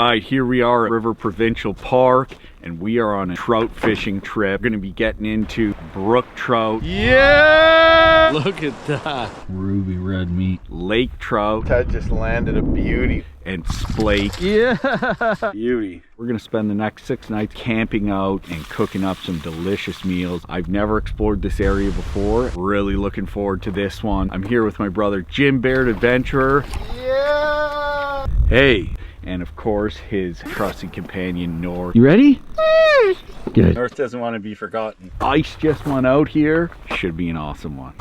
right, here we are at River Provincial Park, and we are on a trout fishing trip. We're going to be getting into brook trout. Yeah! Look at that. Ruby red meat. Lake trout. Ted just landed a beauty. And splake. Yeah! Beauty. We're going to spend the next 6 nights camping out and cooking up some delicious meals. I've never explored this area before. Really looking forward to this one. I'm here with my brother Jim Baird, adventurer. Yeah! Hey! And of course, his trusted companion, North. You ready? Good. North doesn't want to be forgotten. Ice just went out here. Should be an awesome one.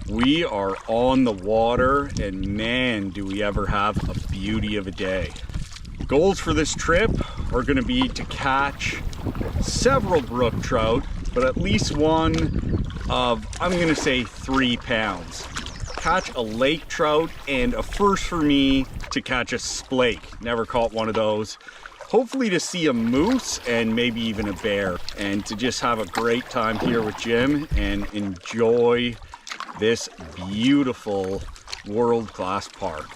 We are on the water, and man, do we ever have a beauty of a day. Goals for this trip are going to be to catch several brook trout, but at least one of, I'm going to say, 3 pounds. Catch a lake trout, and a first for me to catch a splake. Never caught one of those. Hopefully to see a moose and maybe even a bear, and to just have a great time here with Jim and enjoy this beautiful world-class park.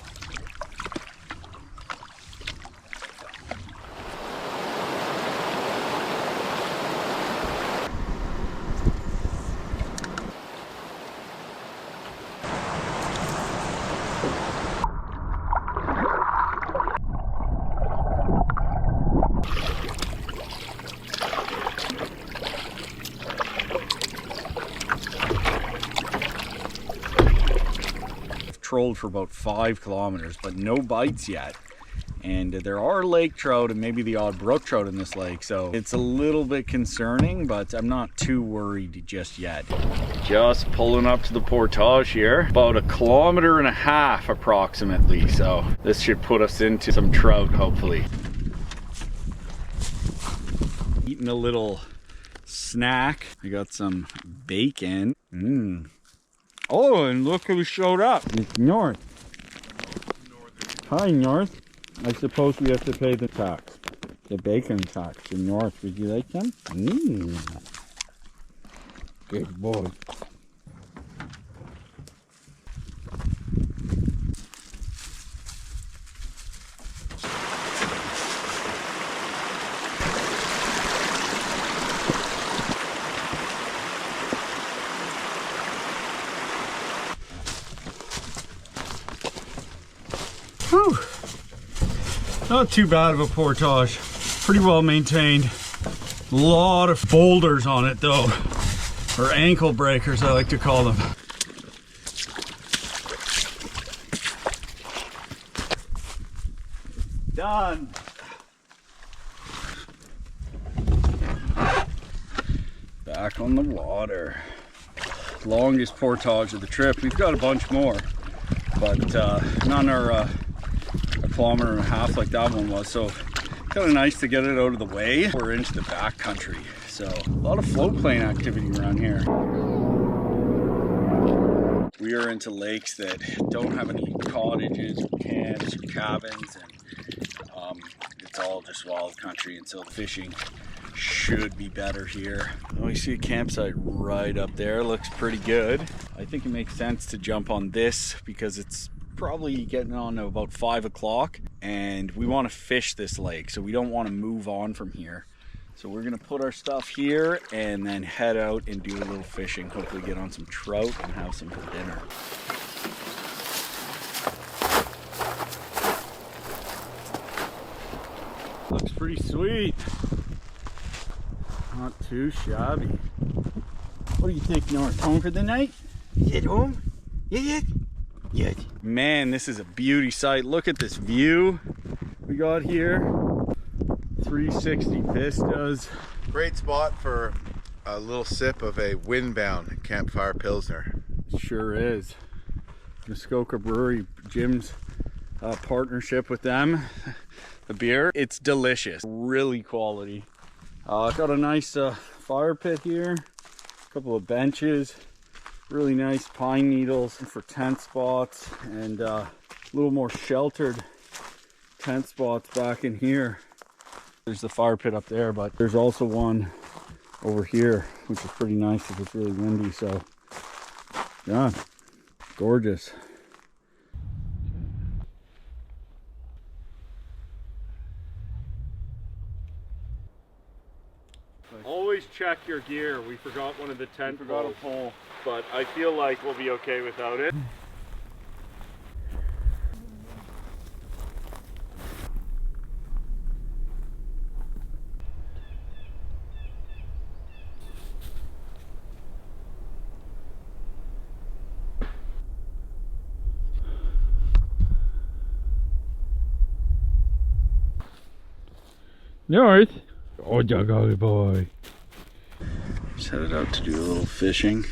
Trolled for about 5 kilometers, but no bites yet. And there are lake trout and maybe the odd brook trout in this lake, so it's a little bit concerning, but I'm not too worried just yet. Just pulling up to the portage here, about 1.5 kilometers approximately, so this should put us into some trout, hopefully. Eating a little snack. I got some bacon. Oh, and look who showed up. It's North. Hi, North. I suppose we have to pay the tax. The bacon tax in North. Would you like them? Good boy. Whew. Not too bad of a portage. Pretty well maintained. A lot of boulders on it though. Or ankle breakers, I like to call them. Done. Back on the water. Longest portage of the trip. We've got a bunch more, but none are 1.5 kilometers like that one was, so kind of nice to get it out of the way. We're into the back country, so a lot of floatplane activity around here. We are into lakes that don't have any cottages or camps or cabins, and it's all just wild country, and so the fishing should be better here. Oh, we see a campsite right up there. Looks pretty good. I think it makes sense to jump on this because it's probably getting on to about 5 o'clock, and we want to fish this lake, so we don't want to move on from here. So we're gonna put our stuff here and then head out and do a little fishing, hopefully get on some trout and have some for dinner. Looks pretty sweet. Not too shabby. What do you think, North? Home for the night? Get home? Yeah. Man, this is a beauty sight. Look at this view we got here. 360 vistas. Great spot for a little sip of a windbound Campfire Pilsner. It sure is. Muskoka Brewery, Jim's partnership with them. The beer, it's delicious. Really quality. Got a nice fire pit here. A couple of benches. Really nice pine needles for tent spots, and a little more sheltered tent spots back in here. There's the fire pit up there, but there's also one over here, which is pretty nice if it's really windy. So yeah, gorgeous. always check your gear. We forgot one of the tent poles, but I feel like we'll be okay without it. North. Oh, doggy boy. Just headed out to do a little fishing.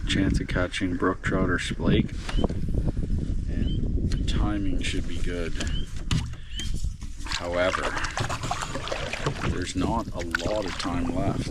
Chance of catching brook trout or splake. And the timing should be good. However, there's not a lot of time left.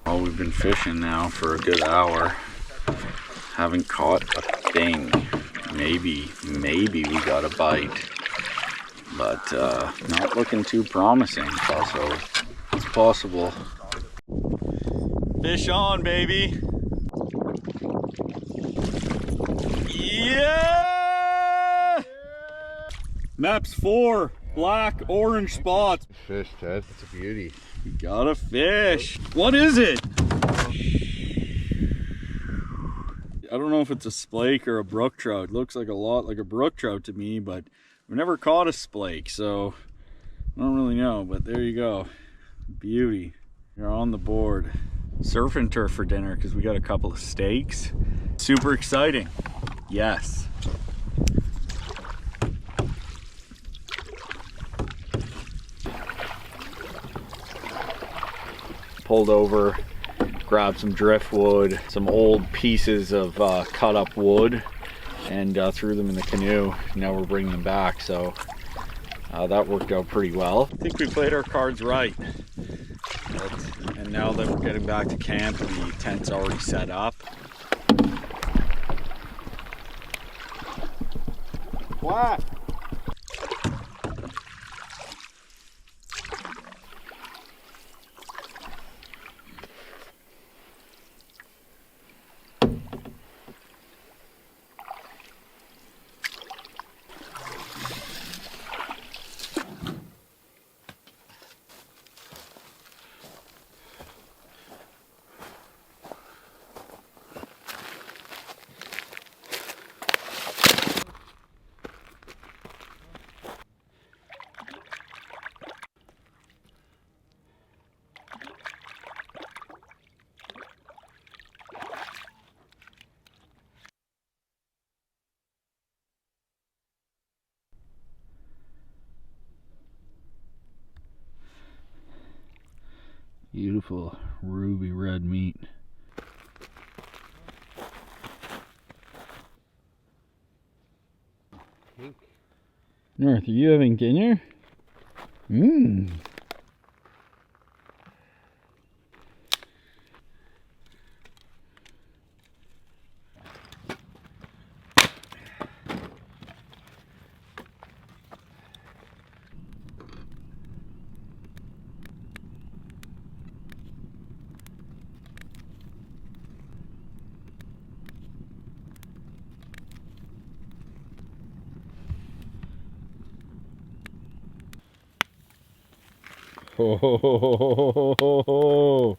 Well, we've been fishing now for a good hour. Haven't caught a thing. Maybe we got a bite. But not looking too promising. Also, it's possible. Fish on, baby. Yeah! Maps 4. Black, orange spots. Fish, Ted. It's a beauty. We got a fish. What is it? I don't know if it's a splake or a brook trout. It looks like a lot like a brook trout to me, but we've never caught a splake, so I don't really know. But there you go. Beauty. You're on the board. Surf and turf for dinner because we got a couple of steaks. Super exciting. Yes. Pulled over, grabbed some driftwood, some old pieces of cut up wood, and threw them in the canoe. Now we're bringing them back, so that worked out pretty well. I think we played our cards right. And now that we're getting back to camp, the tent's already set up. What? Beautiful ruby red meat. Pink. North, are you having dinner? Mmm. Ho ho ho ho ho ho ho ho.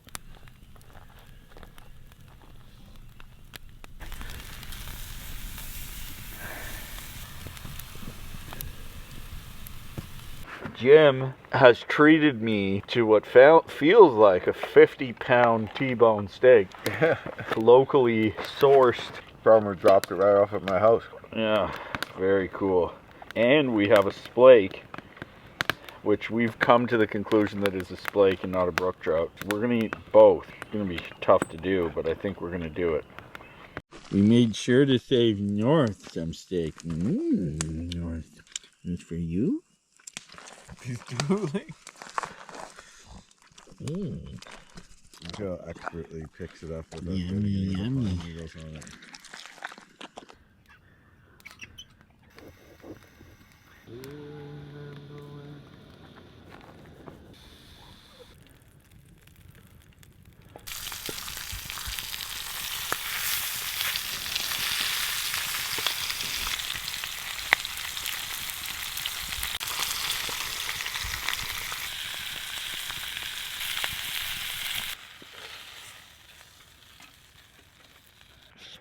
Jim has treated me to what feels like a 50-pound T-bone steak. Locally sourced. Farmer dropped it right off at my house. Yeah, very cool. And we have a splake, which we've come to the conclusion that is a splake and not a brook trout. We're gonna eat both. It's gonna be tough to do, but I think we're gonna do it. We made sure to save North some steak. North, it's for you? He's drooling. Joe expertly picks it up with a Yummy, yummy. needles on it.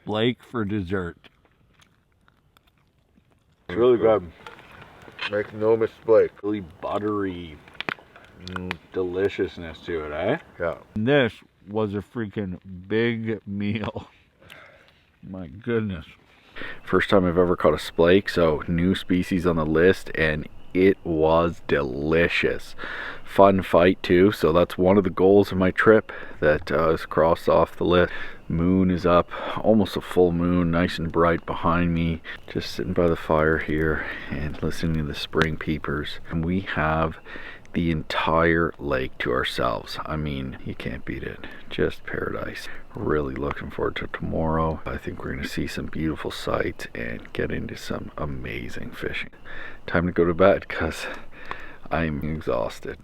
Splake for dessert. It's really good. Make no mistake. Really buttery deliciousness to it, eh? Yeah. This was a freaking big meal. My goodness. First time I've ever caught a splake, so new species on the list, and it was delicious. Fun fight too, so that's one of the goals of my trip that is crossed off the list. Moon is up, almost a full moon, nice and bright behind me. Just sitting by the fire here and listening to the spring peepers. And we have the entire lake to ourselves. I mean, you can't beat it. Just paradise. Really looking forward to tomorrow. I think we're going to see some beautiful sights and get into some amazing fishing. Time to go to bed because I'm exhausted.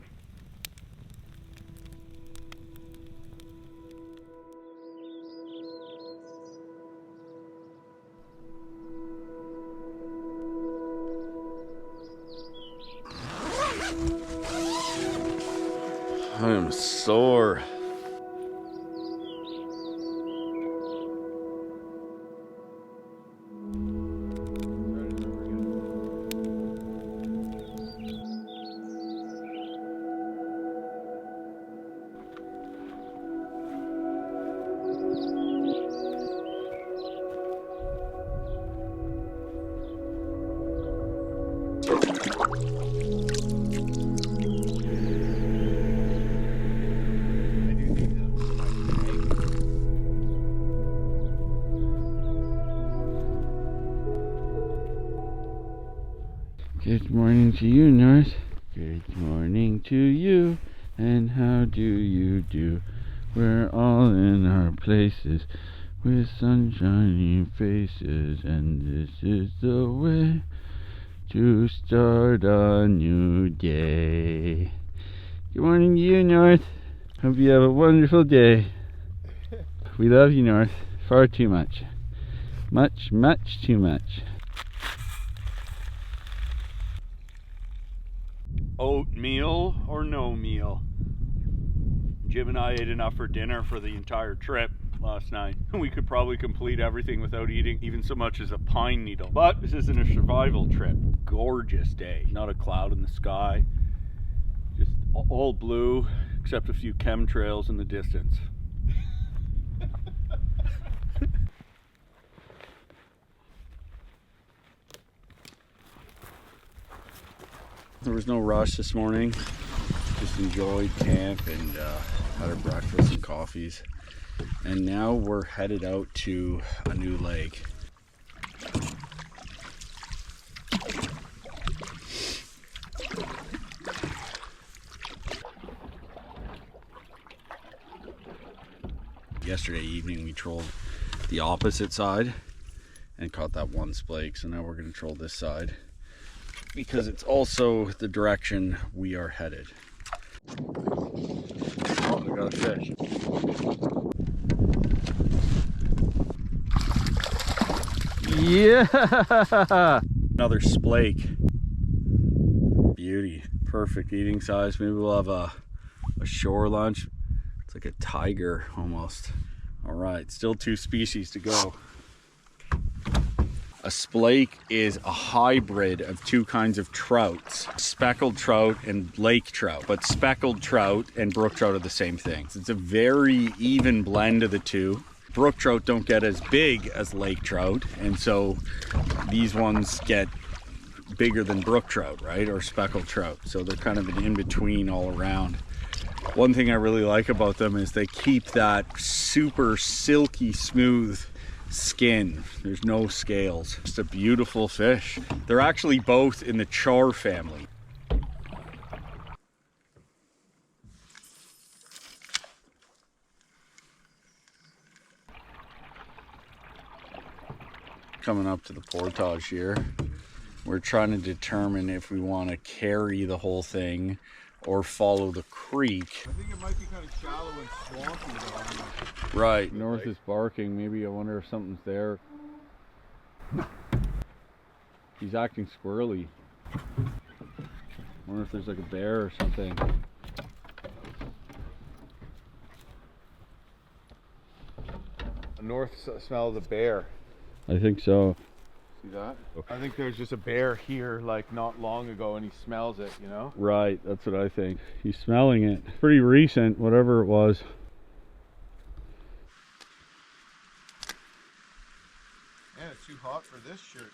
I am sore. Good morning to you, North. Good morning to you. And how do you do? We're all in our places with sunshiny faces, and this is the way to start a new day. Good morning to you, North. Hope you have a wonderful day. We love you, North. Far too much. Much, much too much. Oatmeal or no meal? Jim and I ate enough for dinner for the entire trip last night. We could probably complete everything without eating even so much as a pine needle. But this isn't a survival trip. Gorgeous day. Not a cloud in the sky. Just all blue, except a few chemtrails in the distance. There was no rush this morning. Just enjoyed camp and had our breakfast and coffees. And now we're headed out to a new lake. Yesterday evening we trolled the opposite side and caught that one splake. So now we're going to troll this side, because it's also the direction we are headed. Oh, I got a fish. Yeah! Another splake. Beauty. Perfect eating size. Maybe we'll have a shore lunch. It's like a tiger almost. All right, still 2 species to go. A splake is a hybrid of 2 kinds of trouts, speckled trout and lake trout. But speckled trout and brook trout are the same thing. It's a very even blend of the two. Brook trout don't get as big as lake trout, and so these ones get bigger than brook trout, right? Or speckled trout. So they're kind of an in-between all around. One thing I really like about them is they keep that super silky smooth skin. There's no scales. Just a beautiful fish. They're actually both in the char family. Coming up to the portage here. We're trying to determine if we want to carry the whole thing or follow the creek. I think it might be kind of shallow and swampy. Right, North is barking. Maybe I wonder if something's there. He's acting squirrely. Wonder if there's like a bear or something. North smell of the bear. I think so. See that? I think there's just a bear here like not long ago and he smells it, you know? Right, that's what I think. He's smelling it. Pretty recent, whatever it was. Man, it's too hot for this shirt.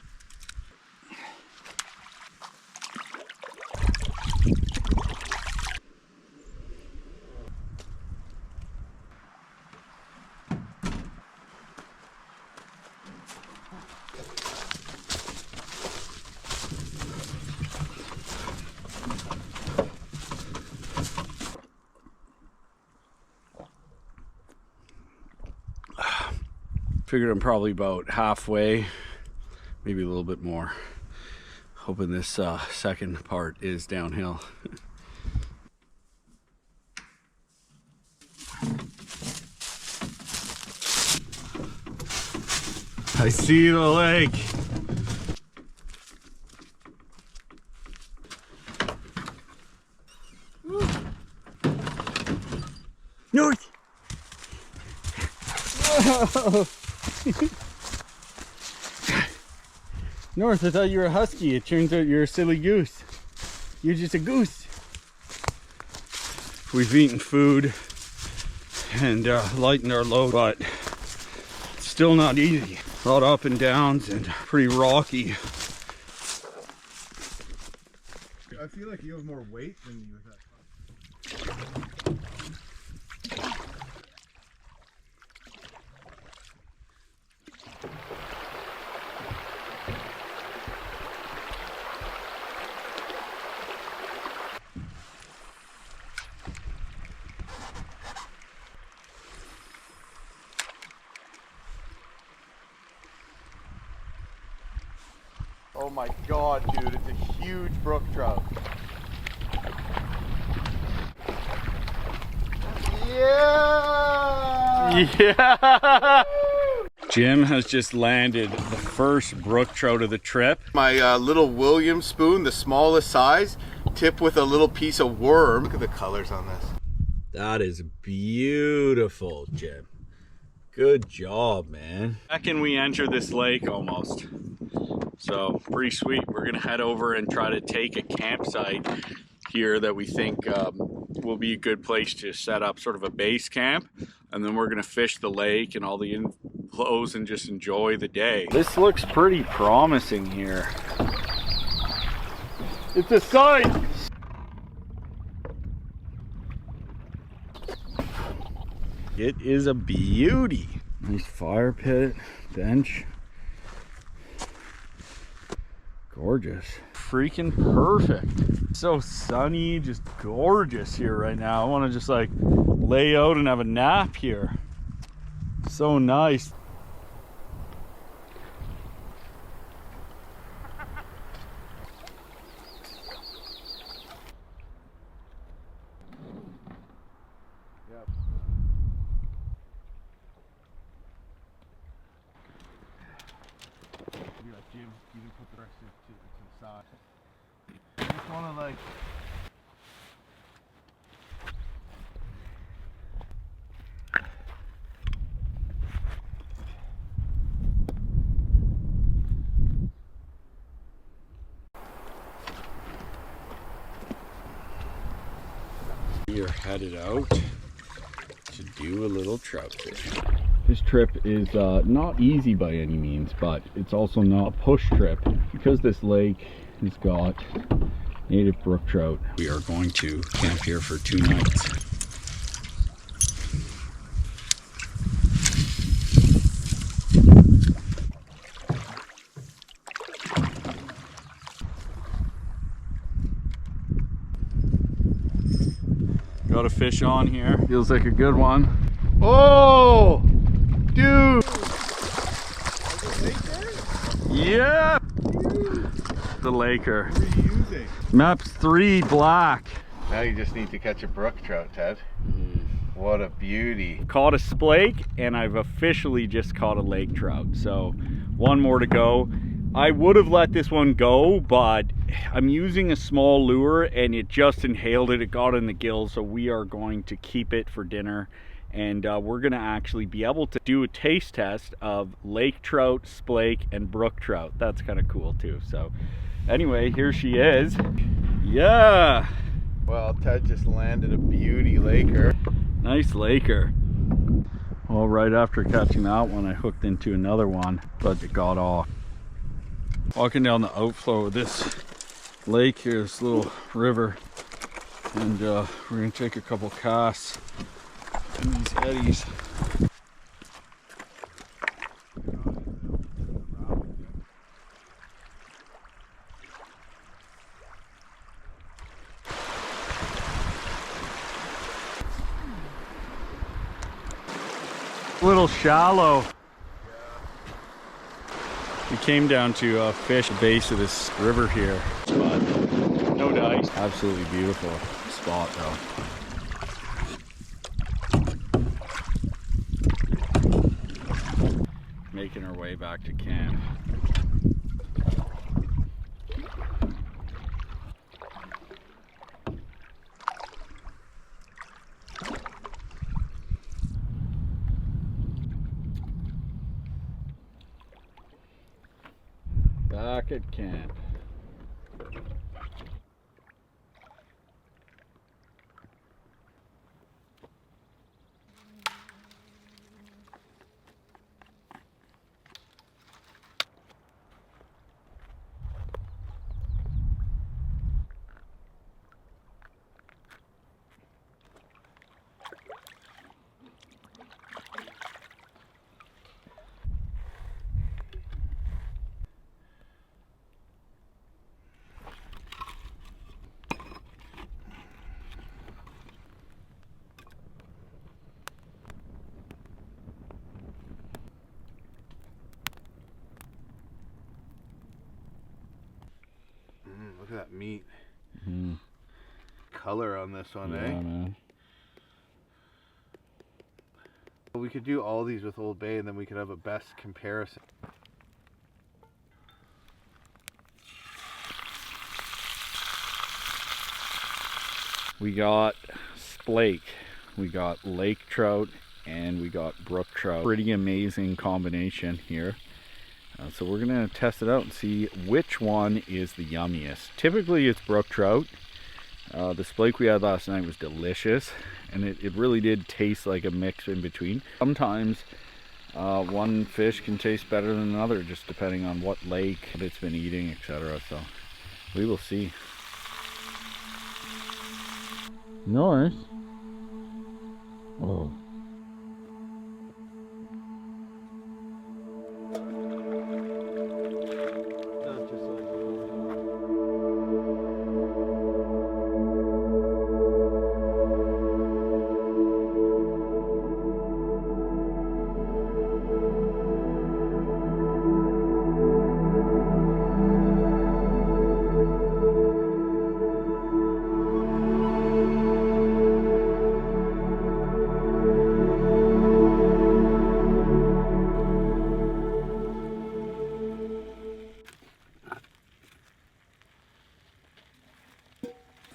Figured I'm probably about halfway, maybe a little bit more. Hoping this second part is downhill. I see the lake. North! Whoa! North, I thought you were a husky. It turns out you're a silly goose. You're just a goose. We've eaten food and lightened our load, but it's still not easy. A lot of up and downs and pretty rocky. I feel like you have more weight than you have. Oh my god, dude, it's a huge brook trout. Yeah! Yeah! Jim has just landed the first brook trout of the trip. My little William spoon, the smallest size, tipped with a little piece of worm. Look at the colors on this. That is beautiful, Jim. Good job, man. Second we enter this lake almost. So pretty sweet. We're gonna head over and try to take a campsite here that we think will be a good place to set up sort of a base camp. And then we're gonna fish the lake and all the inflows and just enjoy the day. This looks pretty promising here. It's a sign! It is a beauty. Nice fire pit, bench. Gorgeous. Freaking perfect. So sunny, just gorgeous here right now. I want to just like lay out and have a nap here. So nice. Jim, you can put the rest to the side. I just want to like... We are headed out to do a little trout fishing. This trip is not easy by any means, but it's also not a push trip because this lake has got native brook trout. We are going to camp here for 2 nights. Got a fish on here. Feels like a good one. Oh! Dude! Yeah! The Laker. What are you using? Maps 3 black. Now you just need to catch a brook trout, Ted. What a beauty. Caught a splake and I've officially just caught a lake trout. So one more to go. I would have let this one go, but I'm using a small lure and it just inhaled it. It got in the gills, so we are going to keep it for dinner. And we're gonna actually be able to do a taste test of lake trout, splake, and brook trout. That's kind of cool too. So anyway, here she is. Yeah! Well, Ted just landed a beauty Laker. Nice Laker. Well, right after catching that one, I hooked into another one, but it got off. Walking down the outflow of this lake here, this little river, and we're gonna take a couple casts in these eddies. A little shallow. We came down to fish the base of this river here, but no dice. Absolutely beautiful spot though. Making our way back to camp. Back at camp. Look at that meat. Color on this one, Yeah, man. We could do all these with Old Bay and then we could have a best comparison. We got splake, we got lake trout, and we got brook trout. Pretty amazing combination here. So we're gonna test it out and see which one is the yummiest. Typically it's brook trout. The splake we had last night was delicious, and it really did taste like a mix in between. Sometimes one fish can taste better than another, just depending on what lake it's been eating, etc. So we will see. Nice. Oh.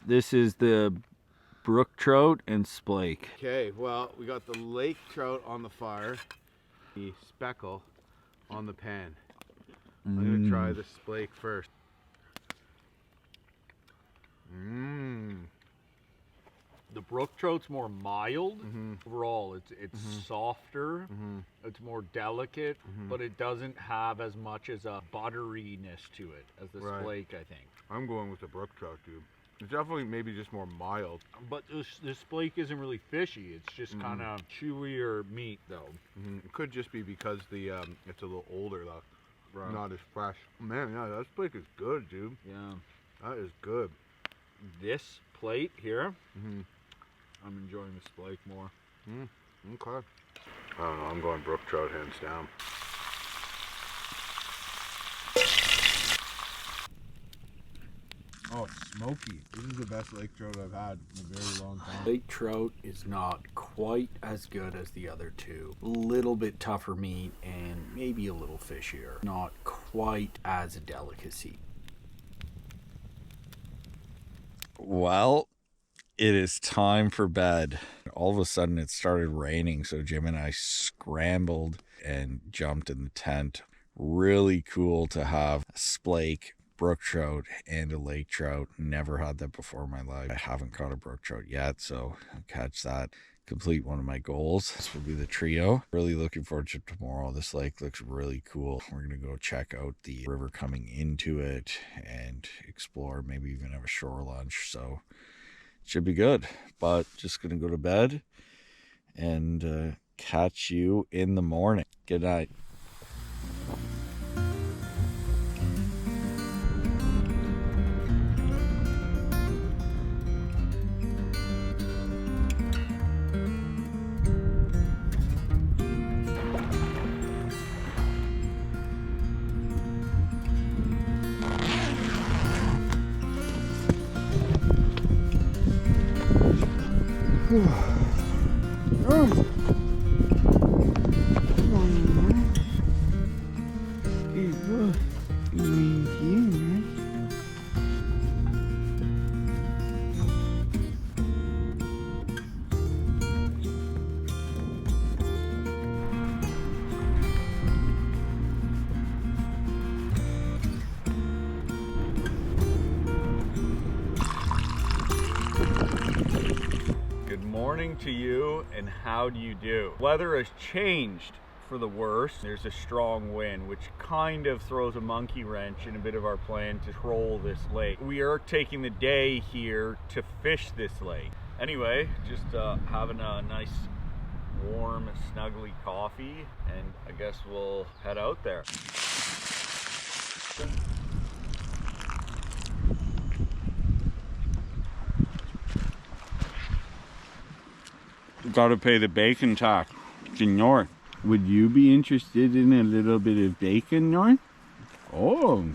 This is the brook trout and splake. Okay, well, we got the lake trout on the fire, the speckle on the pan. I'm gonna try the splake first. The brook trout's more mild. Overall, it's softer, it's more delicate, but it doesn't have as much as a butteriness to it as the splake, I think. I'm going with the brook trout, dude. It's definitely maybe just more mild. But the splake isn't really fishy. It's just kind of chewier meat, though. It could just be because the it's a little older, though. Not as fresh. Man, yeah, that splake is good, dude. Yeah. That is good. This plate here, I'm enjoying the splake more. Okay. I don't know, I'm going brook trout hands down. Oh, it's smoky. This is the best lake trout I've had in a very long time. Lake trout is not quite as good as the other two. A little bit tougher meat and maybe a little fishier. Not quite as a delicacy. Well, it is time for bed. All of a sudden it started raining, so Jim and I scrambled and jumped in the tent. Really cool to have a splake, brook trout, and a lake trout. Never had that before in my life. I haven't caught a brook trout yet, so I'll catch that. Complete one of my goals. This will be the trio. Really looking forward to tomorrow. This lake looks really cool. We're gonna go check out the river coming into it and explore, maybe even have a shore lunch. So it should be good, but just gonna go to bed and catch you in the morning. Good night. Morning to you, and how do you do? Weather has changed for the worse. There's a strong wind, which kind of throws a monkey wrench in a bit of our plan to troll this lake. We are taking the day here to fish this lake. Anyway, just having a nice warm snuggly coffee, and I guess we'll head out there. Gotta pay the bacon tax to North. Would you be interested in a little bit of bacon, North? Oh.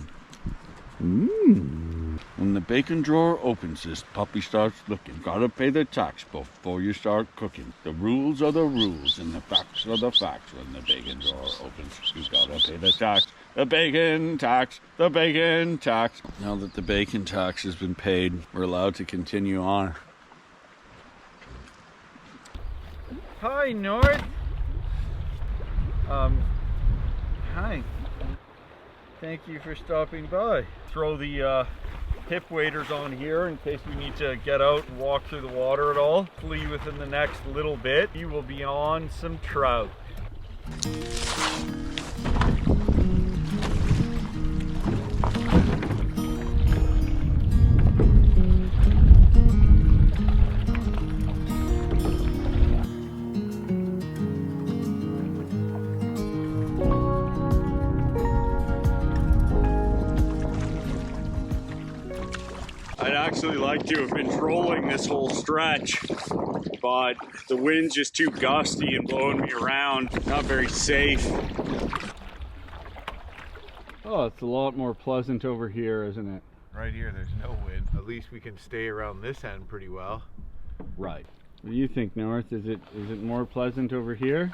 When the bacon drawer opens, this puppy starts looking. Gotta pay the tax before you start cooking. The rules are the rules, and the facts are the facts. When the bacon drawer opens, you gotta pay the tax. The bacon tax, the bacon tax. Now that the bacon tax has been paid, we're allowed to continue on. Hi, North. Hi. Thank you for stopping by. Throw the hip waders on here in case we need to get out and walk through the water at all. Hopefully within the next little bit, you will be on some trout. I'd actually like to have been trolling this whole stretch, but the wind's just too gusty and blowing me around. Not very safe. Oh, it's a lot more pleasant over here, isn't it? Right here, there's no wind. At least we can stay around this end pretty well. Right. What do you think, North? Is it more pleasant over here?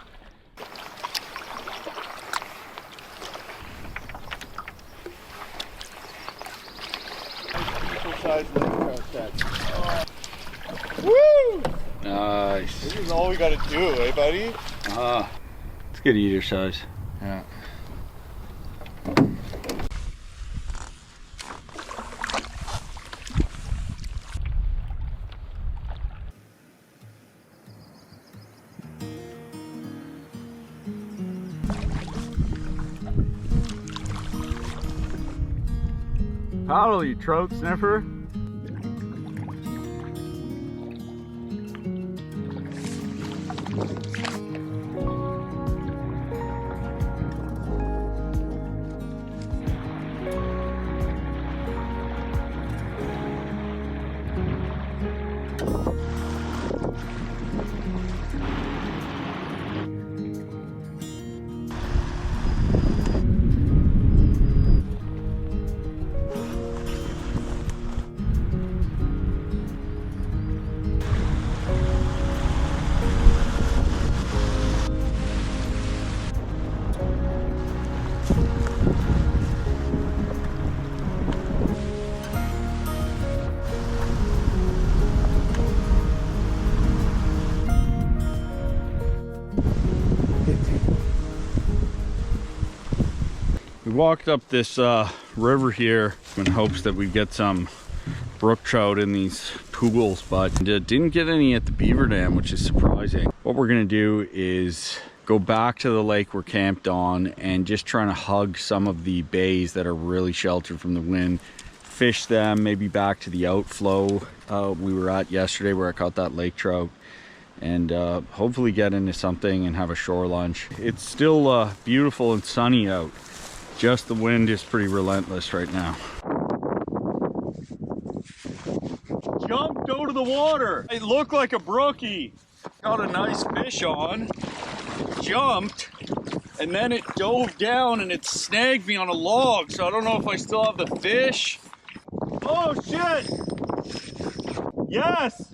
Woo! Nice. This is all we gotta do, eh, buddy? It's good eater size. Yeah. Paddle, you trout sniffer. walked up this river here in hopes that we'd get some brook trout in these pools, but didn't get any at the beaver dam, which is surprising. What we're gonna do is go back to the lake we're camped on and just trying to hug some of the bays that are really sheltered from the wind, fish them, maybe back to the outflow we were at yesterday where I caught that lake trout, and hopefully get into something and have a shore lunch. It's still beautiful and sunny out, just the wind is pretty relentless right now. Jumped out of the water. It looked like a brookie. Got a nice fish on, jumped, and then it dove down and it snagged me on a log, so I don't know if I still have the fish. Oh shit! Yes!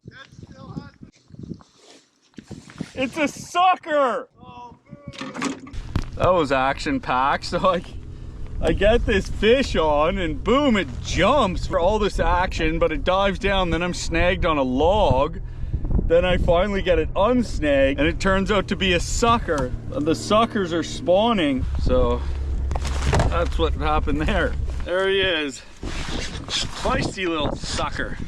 It's a sucker! Oh, that was action packed. So I get this fish on and boom, it jumps for all this action, but it dives down, then I'm snagged on a log. Then I finally get it unsnagged and it turns out to be a sucker. The suckers are spawning, so that's what happened there. There he is. Feisty little sucker.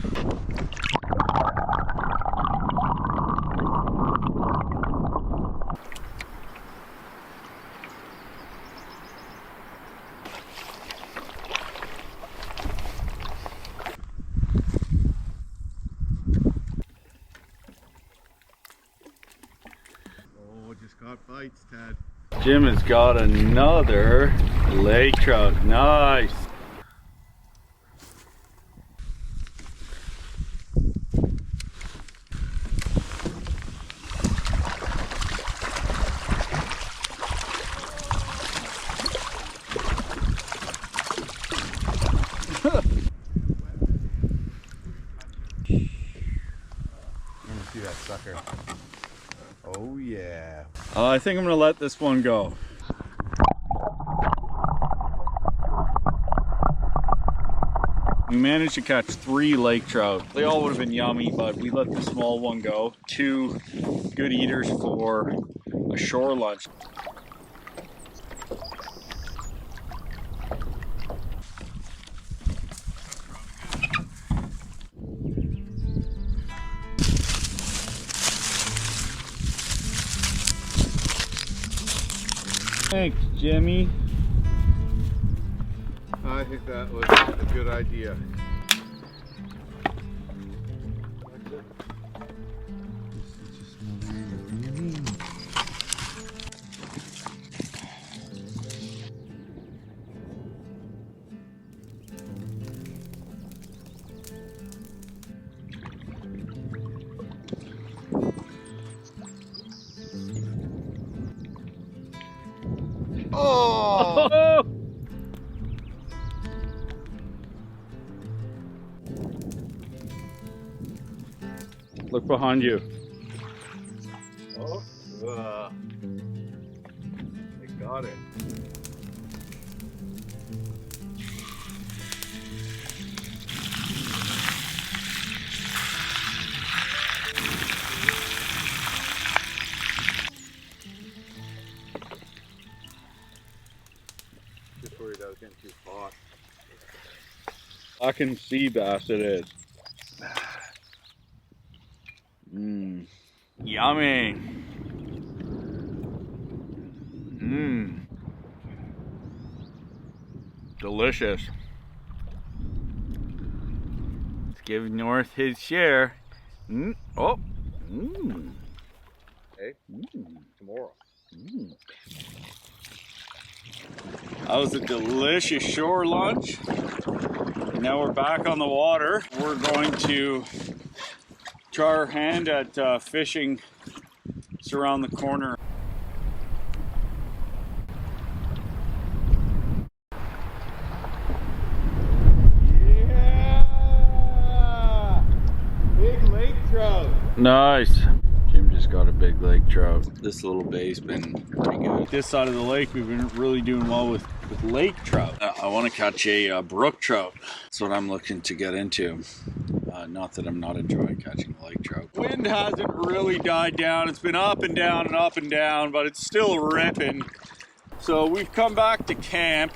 Got bites, Ted. Jim has got another lake trout. Nice. Let me see that sucker. Oh yeah. I think I'm gonna let this one go. We managed to catch 3 lake trout. They all would have been yummy, but we let the small one go. 2 good eaters for a shore lunch. Thanks, Jimmy. I think that was a good idea. Oh! Look behind you. Oh, I got it. Just worried I was getting too hot. I can see bass it is. Mmm. Yummy. Mmm. Delicious. Let's give North his share. Mm. Oh. Mmm. Hey, tomorrow. Mm. That was a delicious shore lunch. And now we're back on the water. We're going to try our hand at fishing. It's around the corner. Yeah! Big lake trout. Nice. Jim just got a big lake trout. This little bay's been pretty good. This side of the lake, we've been really doing well with lake trout. I want to catch a brook trout. That's what I'm looking to get into. Not that I'm not enjoying catching the lake trout. Wind hasn't really died down. It's been up and down and up and down, but it's still ripping. So we've come back to camp.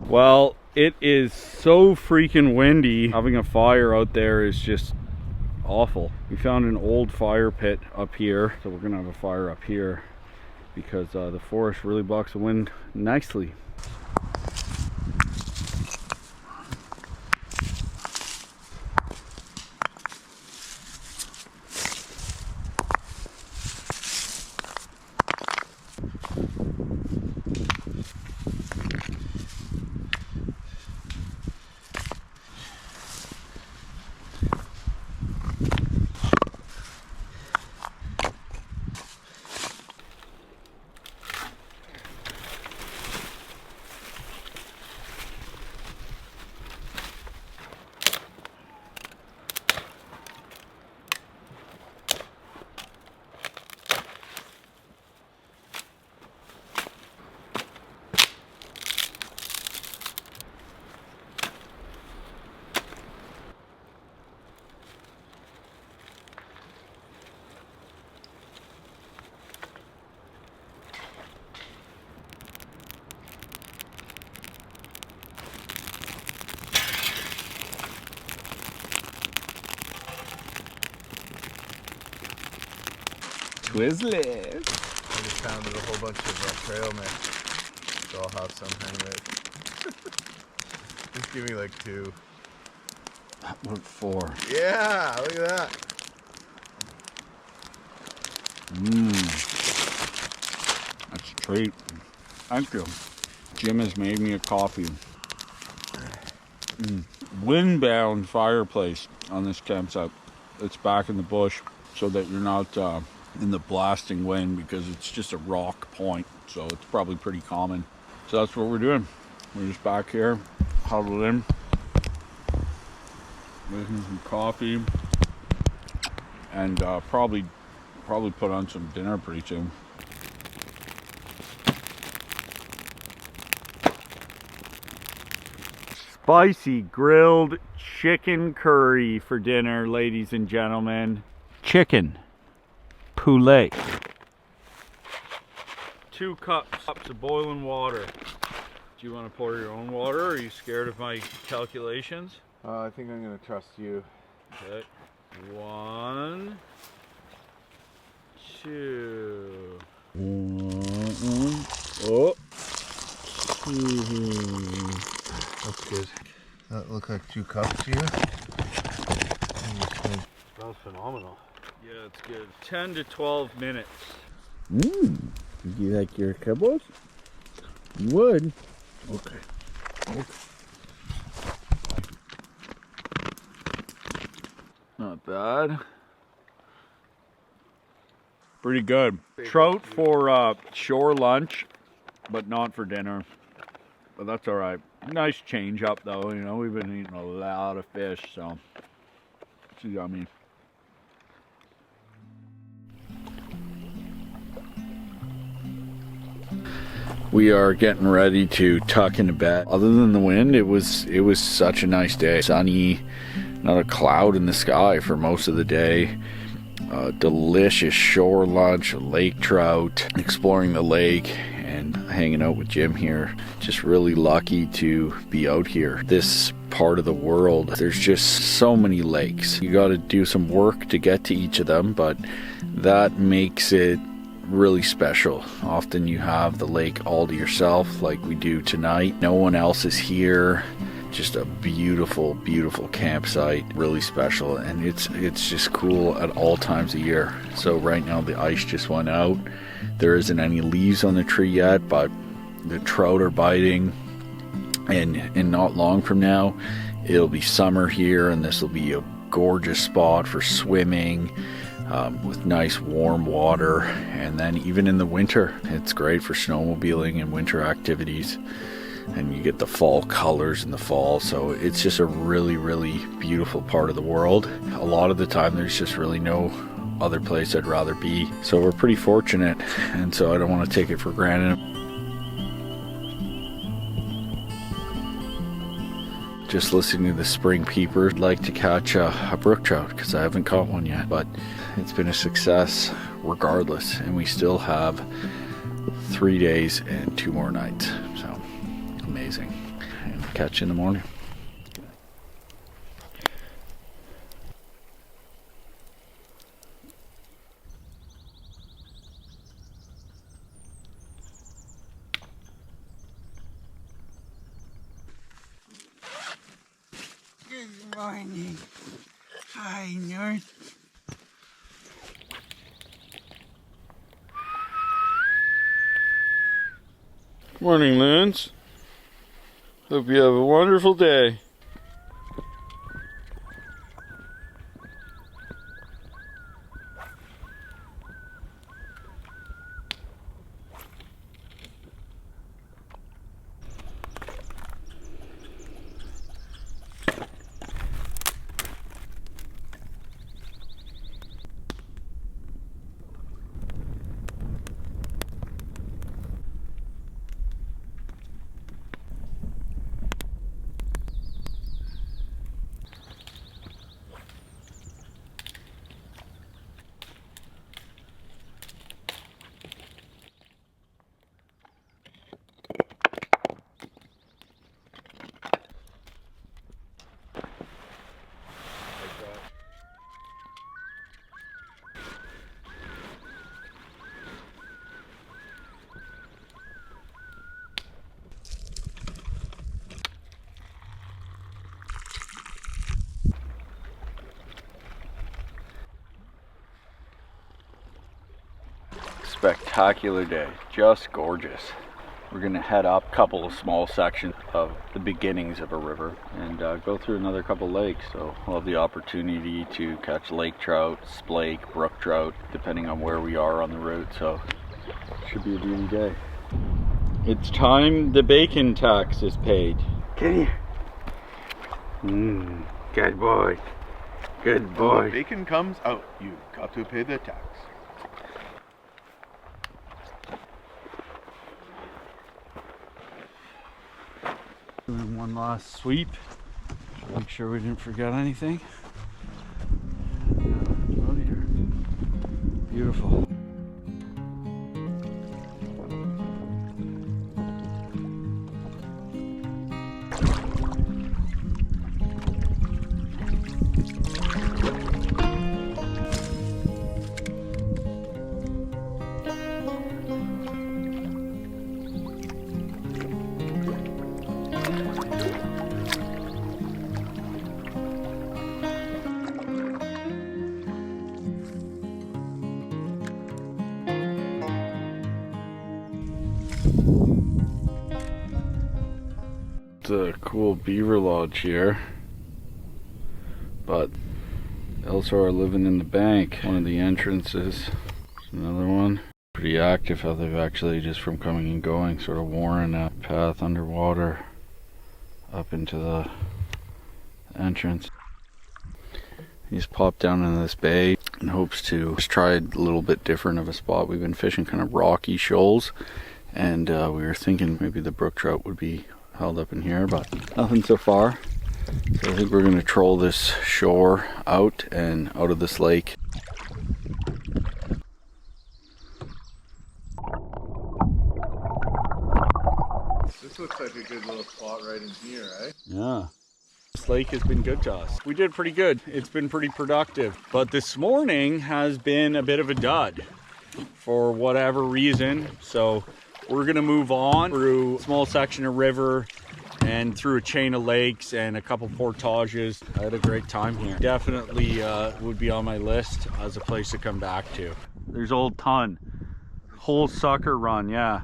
Well, it is so freaking windy. Having a fire out there is just awful. We found an old fire pit up here, so we're gonna have a fire up here because the forest really blocks the wind nicely. Twizzlers. I just founded a whole bunch of trail mix, so I'll have some hang it. Just give me like 2. What, 4? Yeah, look at that. That's a treat. Thank you. Jim has made me a coffee. Wind-bound fireplace on this campsite. It's back in the bush so that you're not in the blasting wind because it's just a rock point, so it's probably pretty common. So that's what we're doing. We're just back here, huddled in, making some coffee, and probably put on some dinner pretty soon. Spicy grilled chicken curry for dinner, ladies and gentlemen. Chicken poulet. 2 cups of boiling water. Do you want to pour your own water, or are you scared of my calculations? I think I'm gonna trust you. Okay. 1, 2. Oh. That's good. That look like 2 cups to you? Smells phenomenal. Yeah, it's good. 10 to 12 minutes. You like your kibbles? You would. Okay. Not bad. Pretty good. Trout for shore lunch, but not for dinner. But that's all right. Nice change up though, you know, we've been eating a lot of fish, so it's yummy. We are getting ready to tuck into bed. Other than the wind, it was such a nice day. Sunny, not a cloud in the sky for most of the day. Delicious shore lunch, lake trout, exploring the lake, and hanging out with Jim here. Just really lucky to be out here. This part of the world, there's just so many lakes. You got to do some work to get to each of them, but that makes it really special. Often you have the lake all to yourself, like we do tonight. No one else is here. Just a beautiful, beautiful campsite, really special, and it's just cool at all times of year. So right now the ice just went out. There isn't any leaves on the tree yet, but the trout are biting, and not long from now it'll be summer here, and this will be a gorgeous spot for swimming with nice warm water. And then even in the winter, it's great for snowmobiling and winter activities. And you get the fall colors in the fall, so it's just a really, really beautiful part of the world. A lot of the time there's just really no other place I'd rather be, so we're pretty fortunate, and so I don't want to take it for granted. Just listening to the spring peeper. I'd like to catch a brook trout because I haven't caught one yet, but it's been a success regardless, and we still have 3 days and 2 more nights, so amazing. Catch you in the morning. Good morning. Hi, North. Morning, loons. Hope you have a wonderful day. Spectacular day, just gorgeous. We're gonna head up a couple of small sections of the beginnings of a river and go through another couple lakes. So we'll have the opportunity to catch lake trout, splake, brook trout, depending on where we are on the route. So should be a beauty day. It's time the bacon tax is paid. Get here. Good boy. Good boy. Bacon comes out, you got to pay the tax. Doing one last sweep. Make sure we didn't forget anything. Oh dear. Beautiful. A cool beaver lodge here, but they also are living in the bank. One of the entrances, another one. Pretty active how they've actually, just from coming and going, sort of worn a path underwater up into the entrance. He's popped down into this bay in hopes to just try a little bit different of a spot. We've been fishing kind of rocky shoals, and we were thinking maybe the brook trout would be held up in here, but nothing so far. So I think we're going to troll this shore out and out of this lake. This looks like a good little spot right in here, eh? Yeah. This lake has been good to us. We did pretty good. It's been pretty productive. But this morning has been a bit of a dud for whatever reason. So we're gonna move on through a small section of river and through a chain of lakes and a couple portages. I had a great time here. Definitely would be on my list as a place to come back to. There's Old Ton. Whole sucker run, yeah.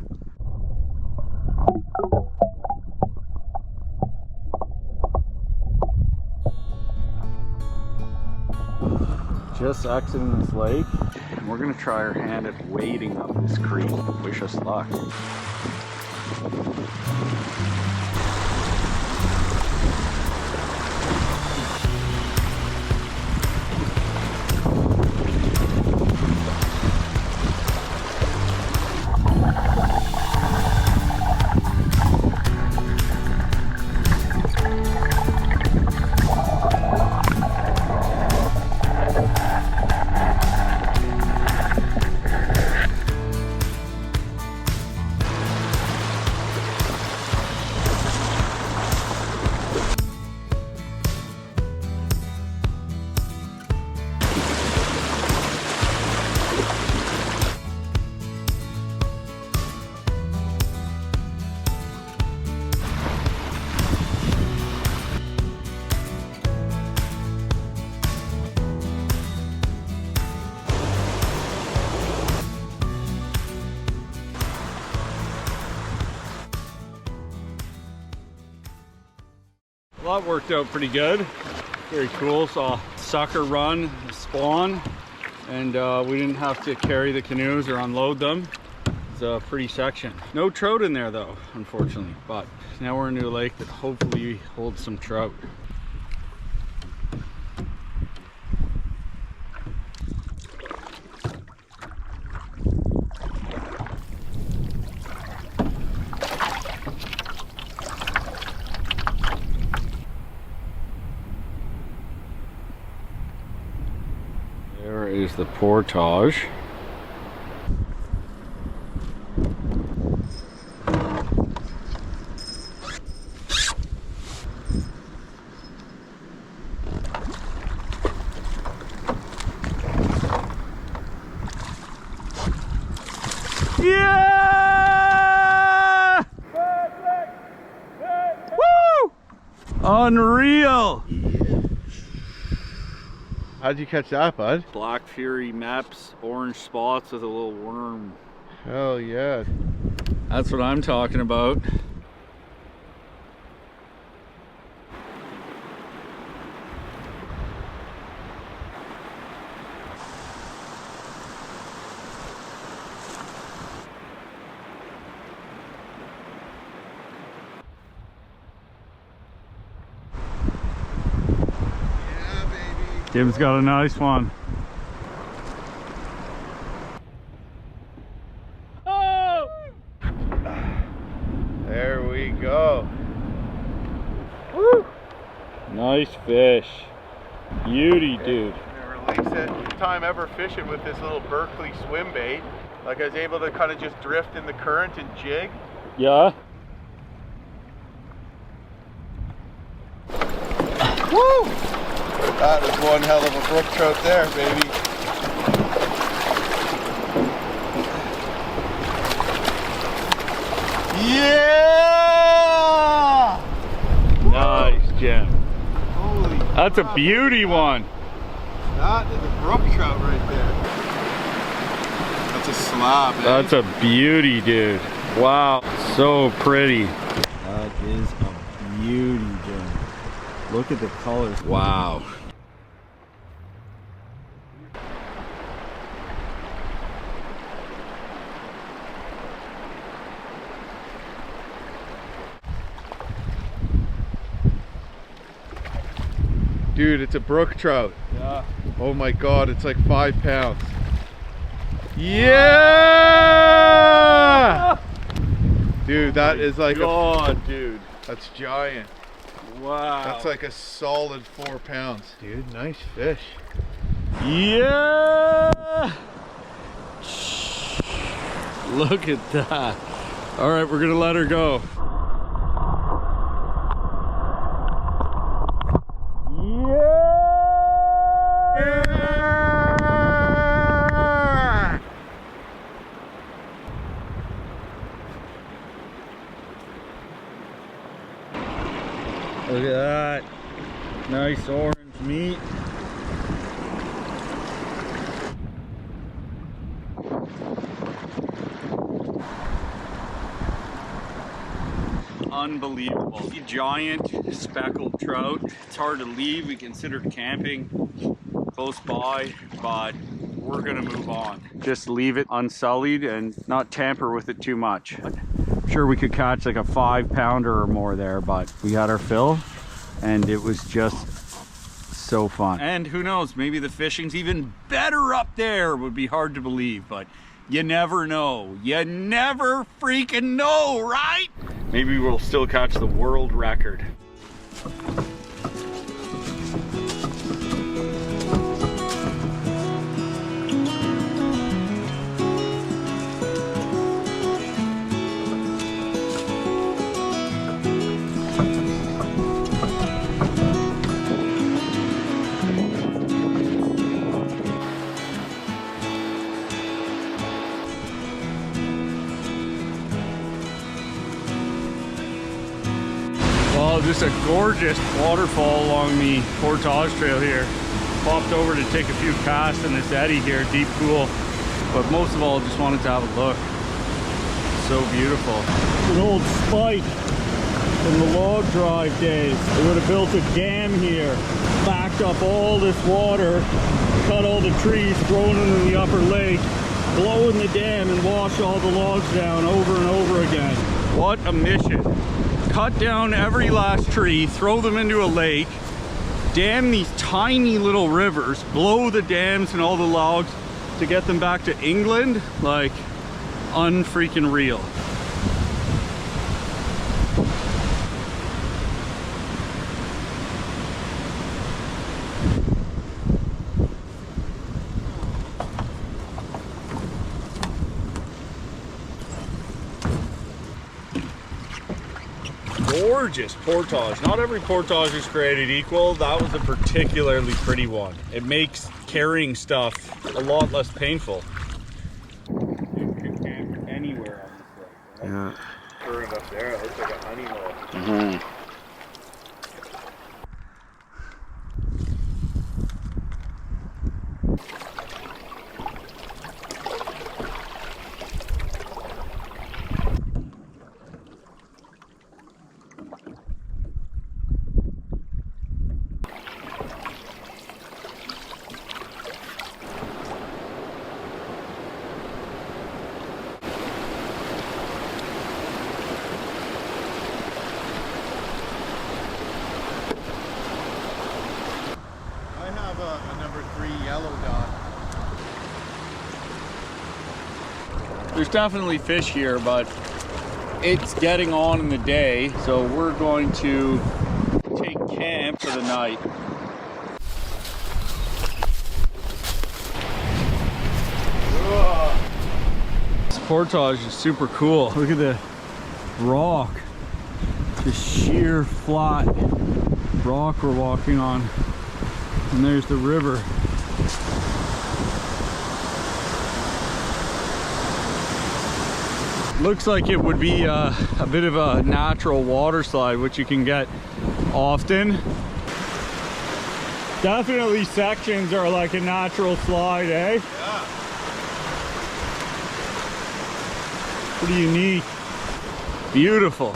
Just exiting this lake, and we're gonna try our hand at wading up this creek. Wish us luck. Well, that worked out pretty good. Very cool. Saw sucker run, spawn, and we didn't have to carry the canoes or unload them. It's a pretty section. No trout in there though, unfortunately, but now we're into a lake that hopefully holds some trout. There is the portage. Yeah! Woo! Unreal! How'd you catch that, bud? Black Fury maps, orange spots with a little worm. Hell yeah. That's what I'm talking about. Tim's got a nice one. Oh! There we go. Woo! Nice fish. Beauty, dude. Never like said, time ever fishing with this little Berkeley swim bait. Like I was able to kind of just drift in the current and jig. Yeah. Woo! That is one hell of a brook trout there, baby. Yeah! Nice, Jim. Holy That's a crap. beauty one. That is a brook trout right there. That's a slab, eh? That's a beauty, dude. Wow, so pretty. That is a beauty, Jim. Look at the colors. Wow. Dude, it's a brook trout. Yeah. Oh my god, it's like 5 pounds. Yeah! Dude, that is like God, dude. that's giant. Wow. That's like a solid 4 pounds. Dude, nice fish. Yeah! Look at that. All right, we're gonna let her go. Yeah! Look at that. Nice orange meat. Unbelievable. Giant speckled trout. It's hard to leave. We considered camping close by, but we're gonna move on. Just leave it unsullied and not tamper with it too much. I'm sure we could catch like a 5 pounder or more there, but we had our fill and it was just so fun. And who knows, maybe the fishing's even better up there. It would be hard to believe, but you never know. You never freaking know, right? Maybe we'll still catch the world record. Well, just a gorgeous waterfall along the portage trail here. Popped over to take a few casts in this eddy here, deep pool. But most of all, just wanted to have a look. So beautiful. An old spike. in the log drive days. They would have built a dam here, backed up all this water, cut all the trees, thrown them in the upper lake, blowing the dam and wash all the logs down over and over again. What a mission. Cut down every last tree, throw them into a lake, dam these tiny little rivers, blow the dams and all the logs to get them back to England. Like, unfreaking real. Gorgeous portage. Not every portage is created equal. That was a particularly pretty one. It makes carrying stuff a lot less painful. You can camp anywhere on this lake, right? Yeah. Current up there, it looks like a honey hole. Mm-hmm. A number 3 yellow dot. There's definitely fish here, but it's getting on in the day, so we're going to take camp for the night. This portage is super cool. Look at the rock, the sheer flat rock we're walking on. And there's the river. Looks like it would be a bit of a natural water slide, which you can get often. Definitely sections are like a natural slide, eh? Yeah. Pretty unique. Beautiful.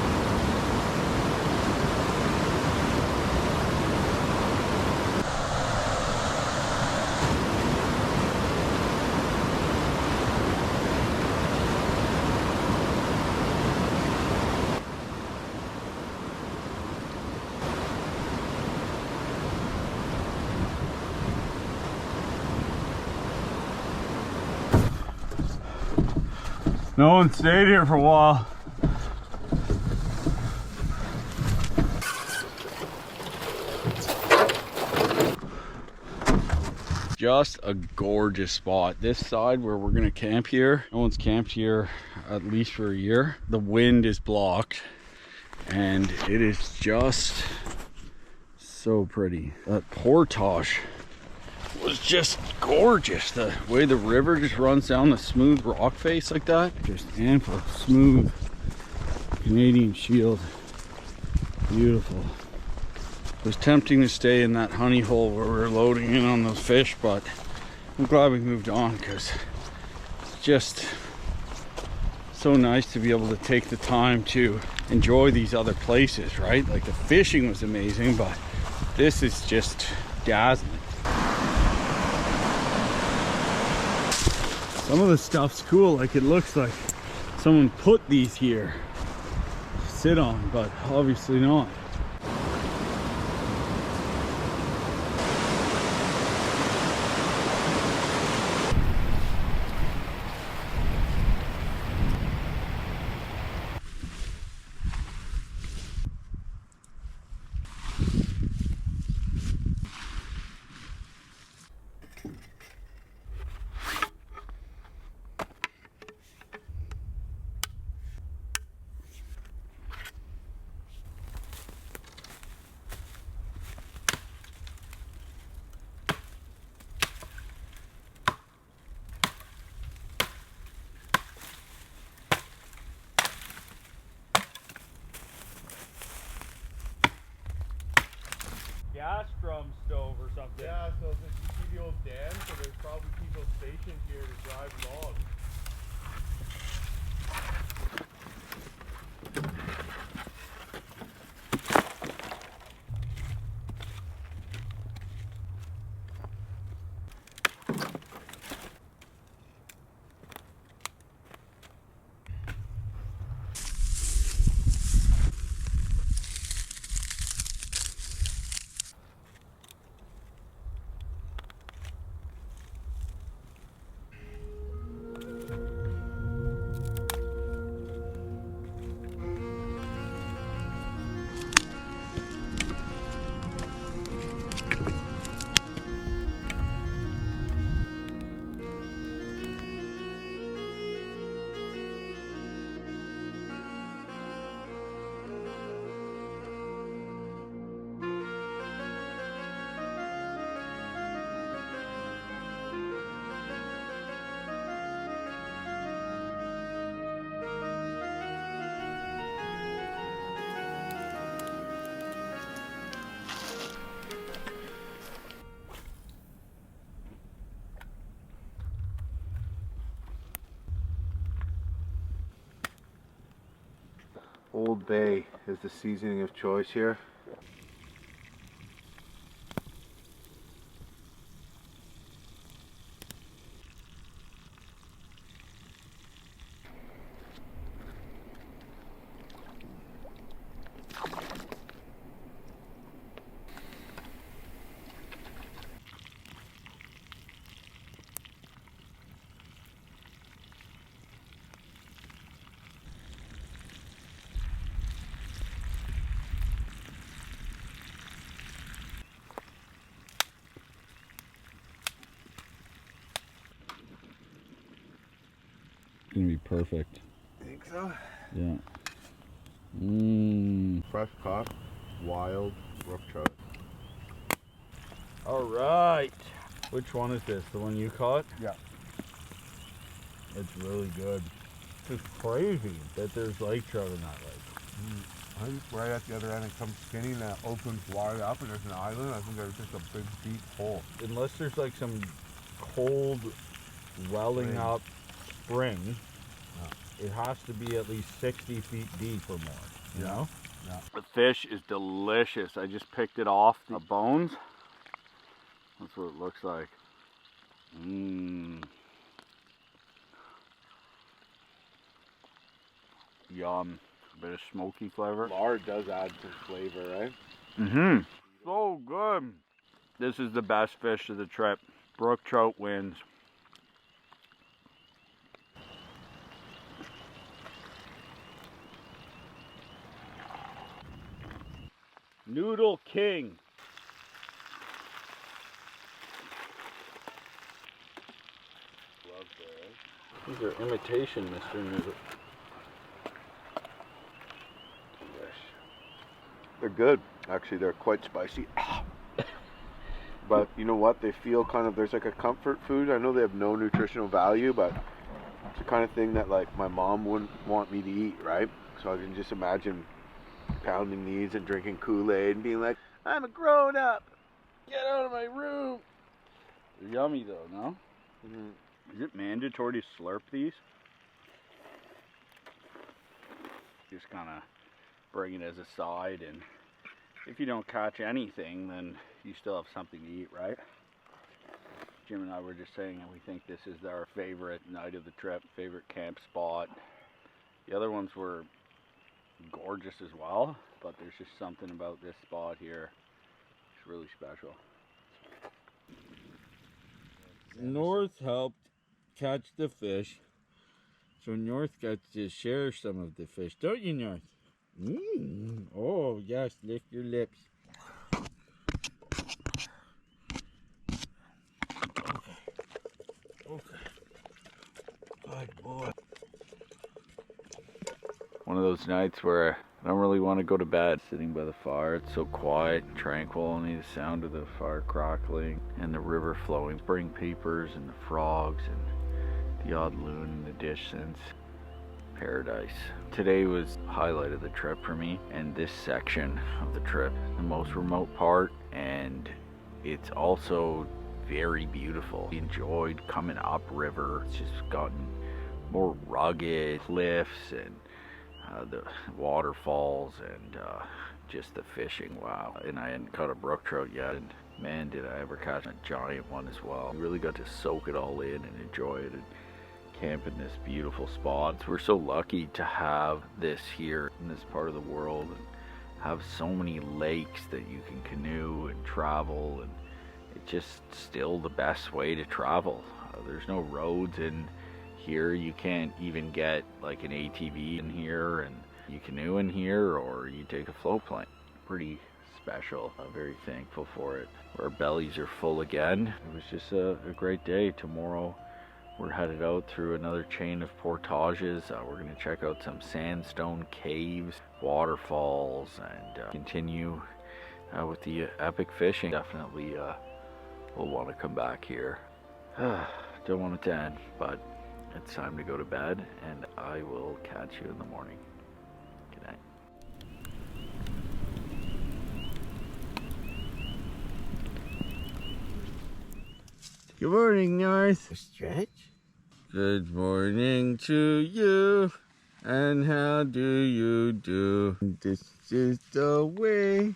No one stayed here for a while. Just a gorgeous spot. This side where we're gonna camp here, no one's camped here at least for a year. The wind is blocked and it is just so pretty. That portage was just gorgeous. The way the river just runs down the smooth rock face like that. Just ample, smooth Canadian shield. Beautiful. It was tempting to stay in that honey hole where we were loading in on those fish, but I'm glad we moved on because it's just so nice to be able to take the time to enjoy these other places, right? Like the fishing was amazing, but this is just dazzling. Some of the stuff's cool, like it looks like someone put these here to sit on, but obviously not. Gas drum stove or something. Yeah, so you see the old dam, so there's probably people stationed here to drive logs. Old Bay is the seasoning of choice here. Gonna be perfect. Think so? Yeah. Fresh caught, wild brook trout. All right. Which one is this? The one you caught? Yeah. It's really good. It's crazy that there's lake trout in that lake. I think right at the other end it comes skinny and that opens wide up and there's an island. I think there's just a big deep hole. Unless there's like some cold welling Spring. up spring, it has to be at least 60 feet deep or more, you know? The fish is delicious. I just picked it off the bones. That's what it looks like. Yum. A bit of smoky flavor. Lard does add some flavor, right? So good. This is the best fish of the trip. Brook trout wins. Noodle King. These are imitation Mr. Noodle. They're good. Actually, they're quite spicy. But you know what? They feel kind of, there's like a comfort food. I know they have no nutritional value, but it's the kind of thing that like my mom wouldn't want me to eat, right? So I can just imagine pounding these and drinking Kool-Aid and being like, I'm a grown up. Get out of my room! They're yummy though, no? Is it mandatory to slurp these? Just kind of bring it as a side, and if you don't catch anything, then you still have something to eat, right? Jim and I were just saying that we think this is our favorite night of the trip, favorite camp spot. The other ones were gorgeous as well, but there's just something about this spot here. It's really special. North helped catch the fish, so North got to share some of the fish, don't you, North? Oh yes, lick your lips. Okay. Good boy. One of those nights where I don't really want to go to bed. Sitting by the fire, it's so quiet and tranquil, only the sound of the fire crackling and the river flowing, spring peepers and the frogs and the odd loon in the distance. Paradise. Today was the highlight of the trip for me, and this section of the trip, the most remote part, and it's also very beautiful. We enjoyed coming up river. It's just gotten more rugged cliffs and the waterfalls and just the fishing. Wow. And I hadn't caught a brook trout yet, and man, did I ever catch a giant one as well. We really got to soak it all in and enjoy it and camp in this beautiful spot. We're so lucky to have this here in this part of the world and have so many lakes that you can canoe and travel, and it's just still the best way to travel. There's no roads in here. You can't even get like an ATV in here, and you canoe in here or you take a float plane. Pretty special. Very thankful for it. Our bellies are full again. It was just a great day. Tomorrow we're headed out through another chain of portages. We're going to check out some sandstone caves, waterfalls, and continue with the epic fishing. Definitely we'll want to come back here. Don't want it to end, but it's time to go to bed, and I will catch you in the morning. Good night. Good morning, North. Stretch. Good morning to you And how do you do? This is the way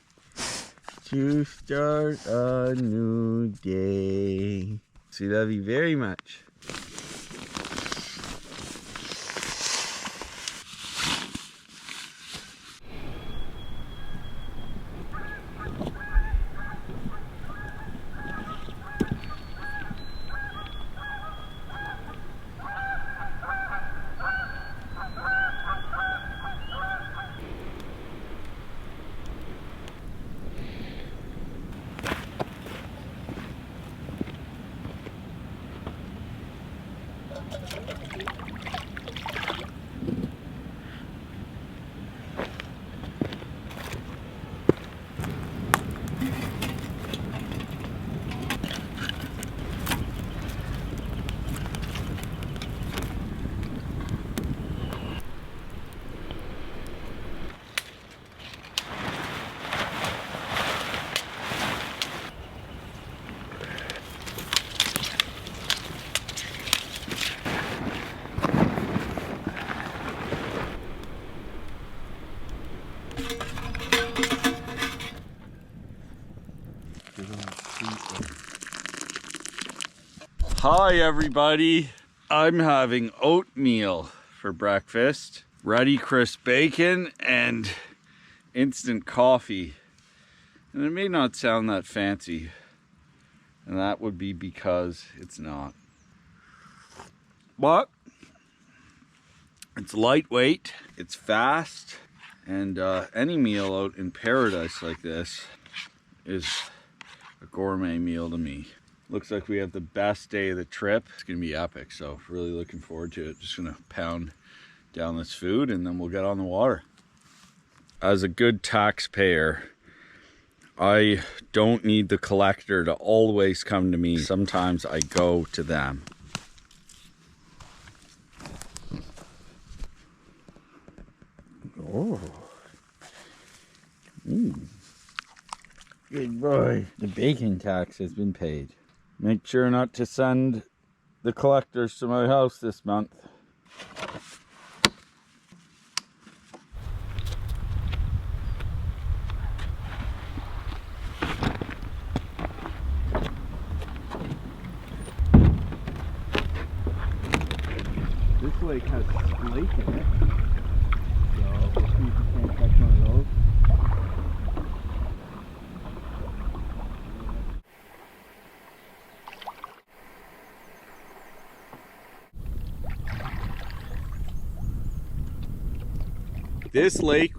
to start a new day. So love you very much. Hi everybody, I'm having oatmeal for breakfast, ready crisp bacon and instant coffee. And it may not sound that fancy, and that would be because it's not. But it's lightweight, it's fast, and any meal out in paradise like this is a gourmet meal to me. Looks like we have the best day of the trip. It's gonna be epic, so really looking forward to it. Just gonna pound down this food and then we'll get on the water. As a good taxpayer, I don't need the collector to always come to me. Sometimes I go to them. Oh. Good boy. The bacon tax has been paid. Make sure not to send the collectors to my house this month. This lake has Splake in it, so we'll see if we can't catch one of those. This lake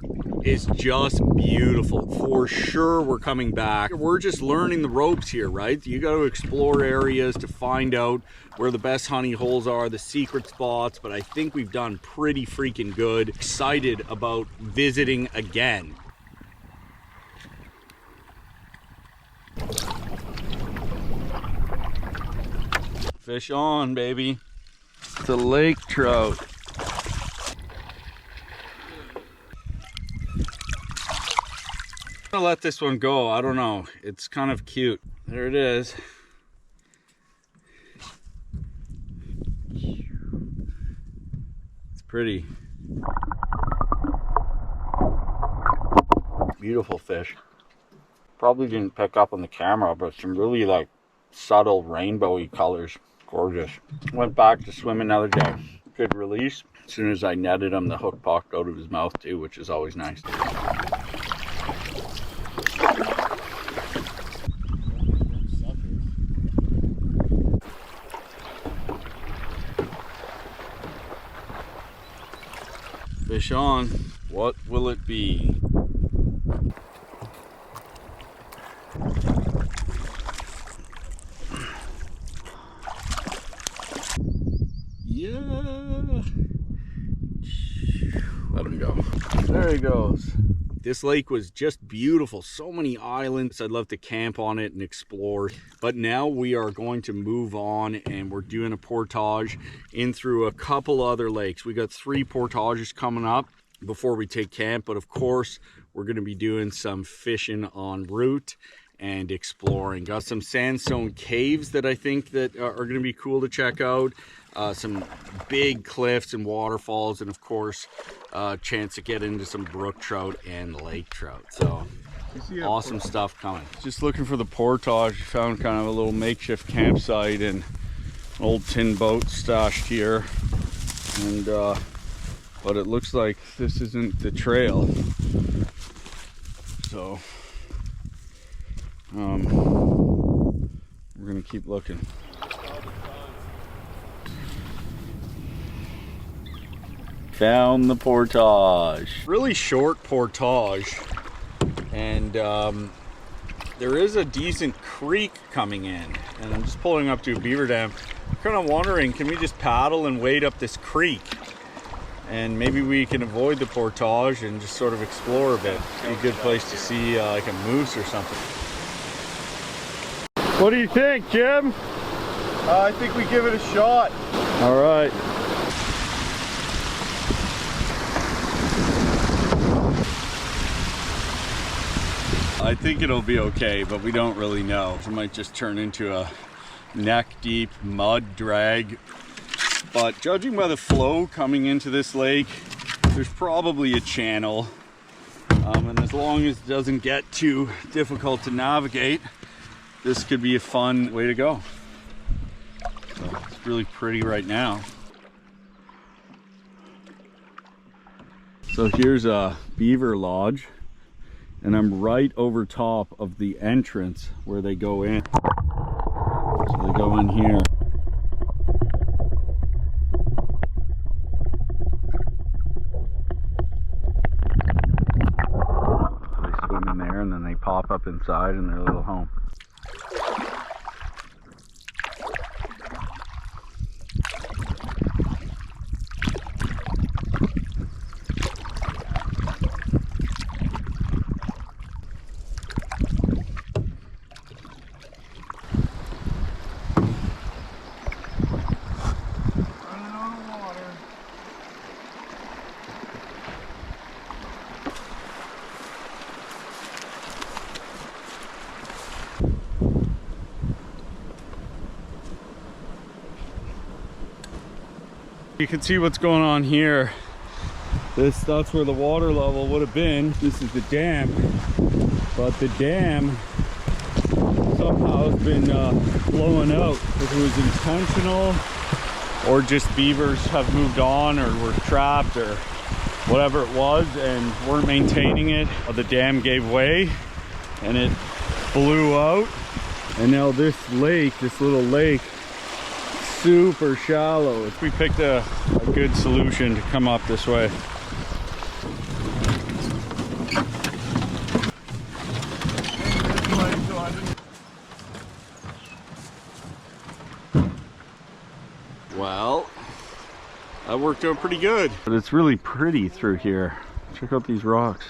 is just beautiful. For sure we're coming back. We're just learning the ropes here, right? You got to explore areas to find out where the best honey holes are, the secret spots, but I think we've done pretty freaking good. Excited about visiting again. Fish on, baby. It's a lake trout. I'm gonna let this one go. I don't know. It's kind of cute. There it is. It's pretty. Beautiful fish. Probably didn't pick up on the camera, but some really like subtle rainbowy colors. Gorgeous. Went back to swim another day. Good release. As soon as I netted him, the hook popped out of his mouth too, which is always nice. Fish on. What will it be? Yeah. Let him go. There he goes. This lake was just beautiful. So many islands. I'd love to camp on it and explore. But now we are going to move on and we're doing a portage in through a couple other lakes. We got 3 portages coming up before we take camp. But of course, we're going to be doing some fishing en route. and exploring. Got some sandstone caves that I think that are going to be cool to check out. Some big cliffs and waterfalls, and of course chance to get into some brook trout and lake trout. So awesome stuff coming. Just looking for the portage. Found kind of a little makeshift campsite and an old tin boat stashed here, and but it looks like this isn't the trail, so we're gonna keep looking. Found the portage. Really short portage, and there is a decent creek coming in, and I'm just pulling up to a beaver dam. I'm kind of wondering, can we just paddle and wade up this creek, and maybe we can avoid the portage and just sort of explore a bit. Be a good place to see like a moose or something. What do you think, Jim? I think we give it a shot. All right. I think it'll be okay, but we don't really know. It might just turn into a neck-deep mud drag. But judging by the flow coming into this lake, there's probably a channel. And as long as it doesn't get too difficult to navigate, this could be a fun way to go. So it's really pretty right now. So here's a beaver lodge, and I'm right over top of the entrance where they go in. So they go in here. So they swim in there and then they pop up inside in their little home. You can see what's going on here. That's where the water level would have been. This is the dam, but the dam somehow has been blowing out. If it was intentional or just beavers have moved on or were trapped or whatever it was and weren't maintaining it, the dam gave way and it blew out. And now this lake, this little lake, super shallow. We picked a good solution to come up this way. Well, that worked out pretty good. But it's really pretty through here. Check out these rocks.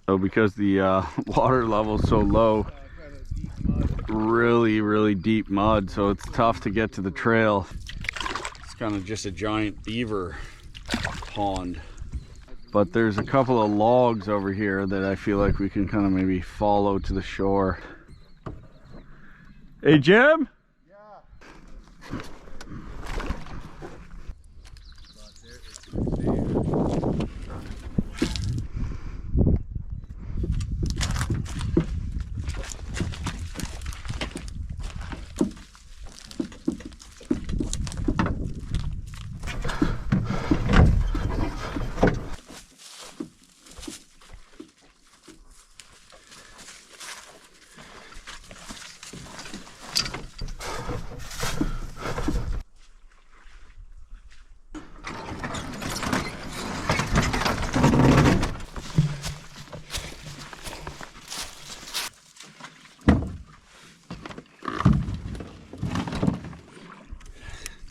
So because the water level is so low, really deep mud, so it's tough to get to the trail. It's kind of just a giant beaver pond. But there's a couple of logs over here that I feel like we can kind of maybe follow to the shore. Hey, Jim? Yeah.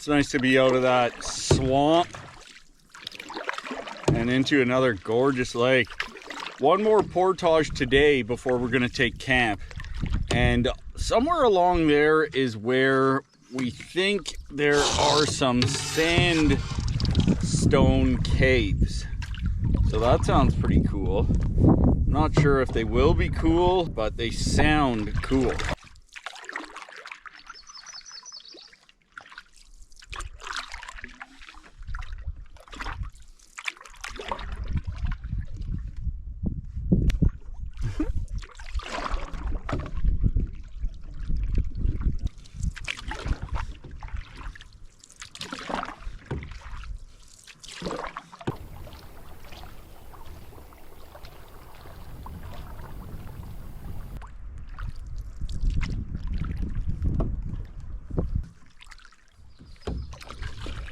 nice to be out of that swamp and into another gorgeous lake. One more portage today before we're gonna take camp. And somewhere along there is where we think there are some sandstone caves. So that sounds pretty cool. I'm not sure if they will be cool, but they sound cool.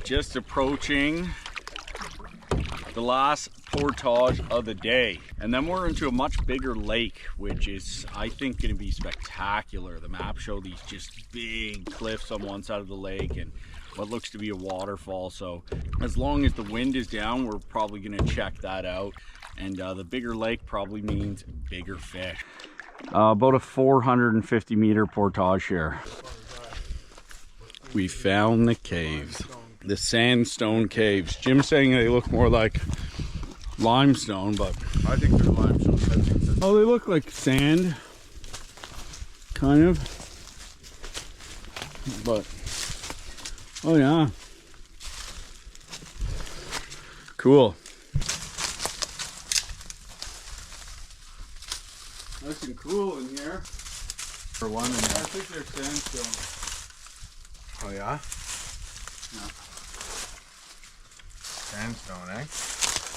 Just approaching the last portage of the day, and then we're into a much bigger lake, which is, I think, going to be spectacular. The map showed these just big cliffs on one side of the lake and what looks to be a waterfall. So as long as the wind is down, we're probably going to check that out. And the bigger lake probably means bigger fish. About a 450 meter portage here. We found the caves. The sandstone caves. Jim's saying they look more like limestone, but I think they're limestone. oh, they look like sand, kind of. But oh yeah, cool. Nice and cool in here. For one, I think they're sandstone. Oh yeah? Yeah. Sandstone, eh?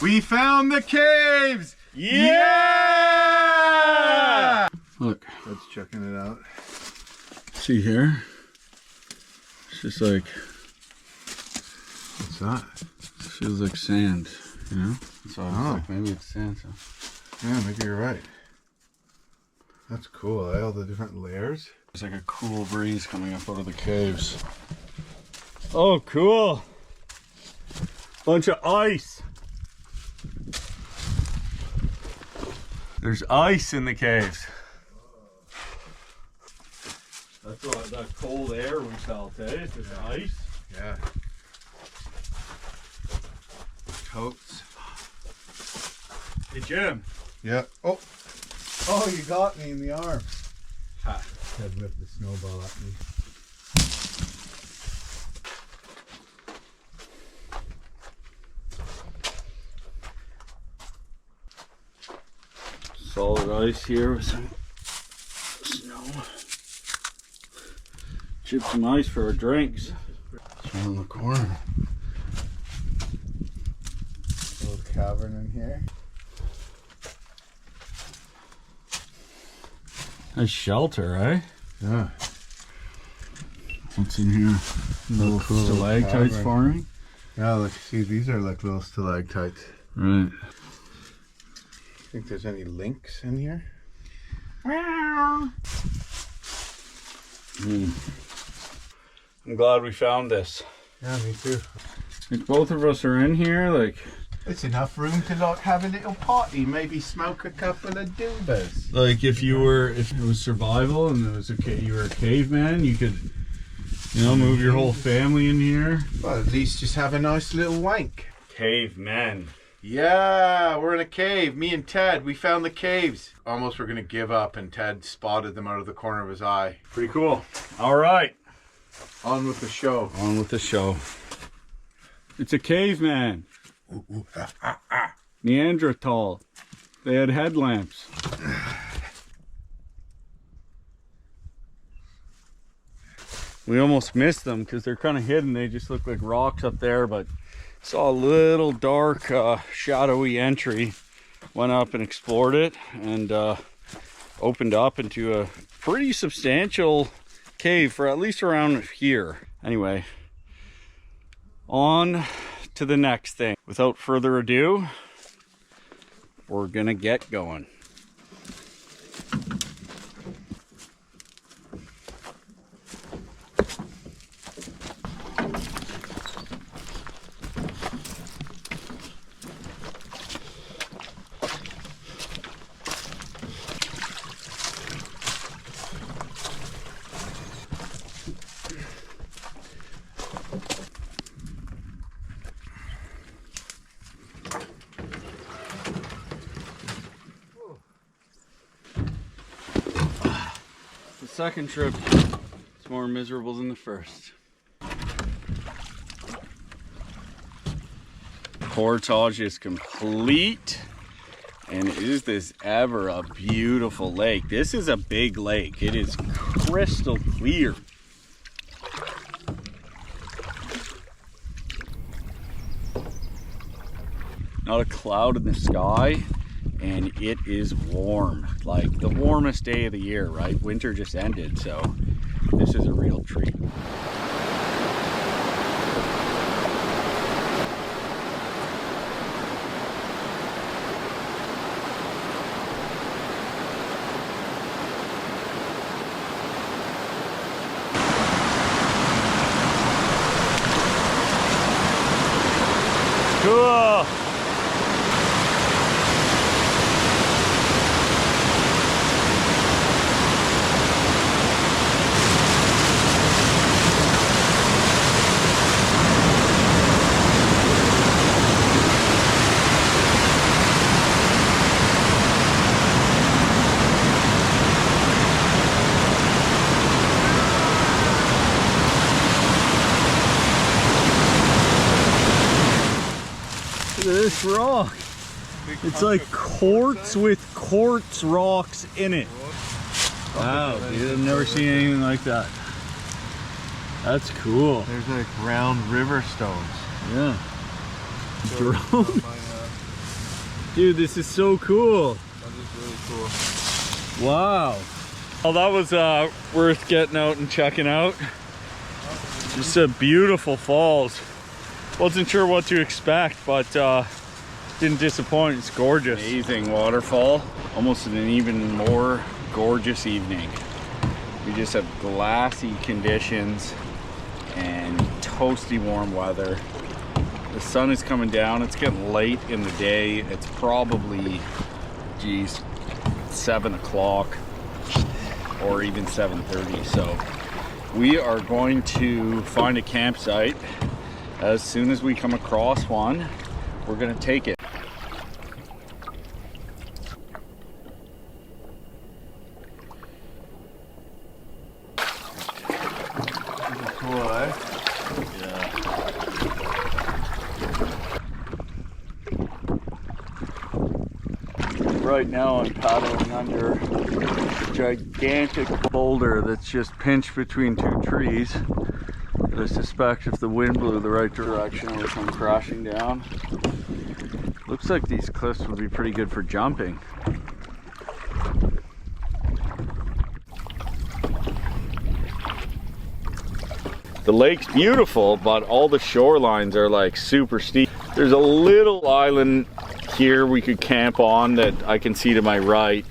We found the caves! Yeah! Look, Let's checking it out. see here? It's just like, What's that? it feels like sand, you know? So I was Oh. like, maybe it's sand. So. Yeah, maybe you're right. That's cool, eh? All the different layers. There's like a cool breeze coming up out of the caves. Oh, cool. Bunch of ice. There's ice in the caves. That's what that cold air we felt, eh? There's ice. Yeah. Coats. Hey, Jim. Yeah. Oh. Oh, you got me in the arm. Ha. Ted whipped the snowball at me. Solid ice here with some snow. Chip some ice for our drinks. It's around the corner. Little cavern in here. Nice shelter, eh? Yeah. What's in here? Little cool stalactites cavern. forming. Yeah, look, see, these are like little stalactites. Right. Think there's any links in here? I'm glad we found this. Yeah, me too. If both of us are in here, like, It's enough room to like have a little party, maybe smoke a couple of doobas. if it was survival and it was you were a caveman, you could, move your whole family in here. Well, at least just have a nice little wank. Cavemen. Yeah, we're in a cave. Me and Ted, we found the caves. Almost were gonna give up, and Ted spotted them out of the corner of his eye. Pretty cool. All right. On with the show. On with the show. It's a caveman. Neanderthal. They had headlamps. We almost missed them because they're kind of hidden. They just look like rocks up there, but saw a little dark, shadowy entry. Went up and explored it and opened up into a pretty substantial cave for at least around here. Anyway, on to the next thing. Without further ado, we're gonna get going. second trip, it's more miserable than the first. Portage is complete, and is this ever a beautiful lake. This is a big lake. It is crystal clear. Not a cloud in the sky, and it is warm. Like the warmest day of the year, right? Winter just ended, so this is a real treat. Cool. Look at this rock. It's like quartz with quartz rocks in it. Wow, dude, I've never seen anything like that. That's cool. There's like round river stones. Yeah. Drone. Dude, this is so cool. That is really cool. Wow. Well, that was worth getting out and checking out. Just a beautiful falls. Wasn't sure what to expect, but didn't disappoint. It's gorgeous. Amazing waterfall. Almost an even more gorgeous evening. We just have glassy conditions and toasty warm weather. The sun is coming down. It's getting late in the day. It's probably, geez, 7 o'clock or even 7:30. So we are going to find a campsite. As soon as we come across one, we're gonna take it. Cool, eh? Yeah. Right now I'm paddling under a gigantic boulder that's just pinched between two trees. I suspect if the wind blew the right direction, it would come crashing down. Looks like these cliffs would be pretty good for jumping. The lake's beautiful, but all the shorelines are like super steep. There's a little island here we could camp on that I can see to my right.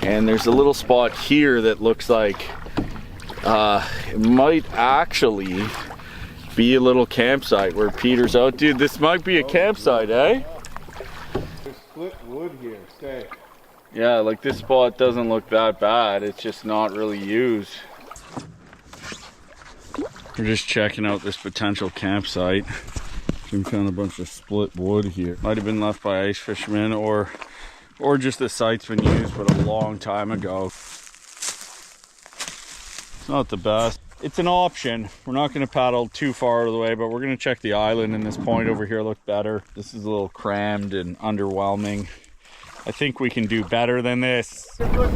And there's a little spot here that looks like it might actually be a little campsite where Peter's out. Dude, this might be a campsite, eh? There's split wood here, stay. Yeah, like this spot doesn't look that bad. It's just not really used. We're just checking out this potential campsite. We found a bunch of split wood here. Might have been left by ice fishermen or just the site's been used, but a long time ago. It's not the best. It's an option. We're not going to paddle too far out of the way, but we're going to check the island, and this point over here looked better. This is a little crammed and underwhelming. I think we can do better than this. Somewhere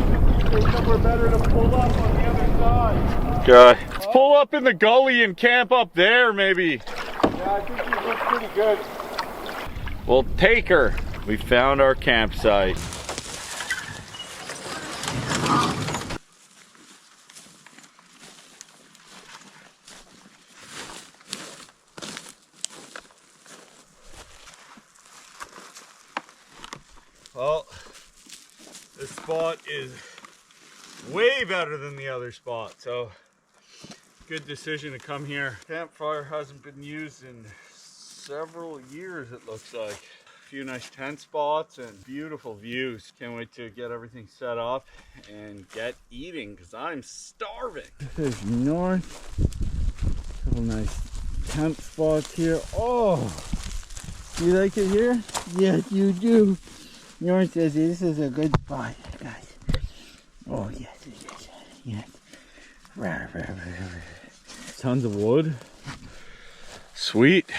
better to pull up on the other side. Okay. Let's pull up in the gully and camp up there, maybe. Yeah, I think these look pretty good. We'll take her. We found our campsite. Well, this spot is way better than the other spot, so good decision to come here. Campfire hasn't been used in several years, it looks like. A few nice tent spots and beautiful views. Can't wait to get everything set up and get eating because I'm starving. This is north. Couple nice tent spots here. Oh, you like it here? Yes, you do. North says this is a good spot, guys. Oh yes, yes, yes. Tons of wood. Sweet.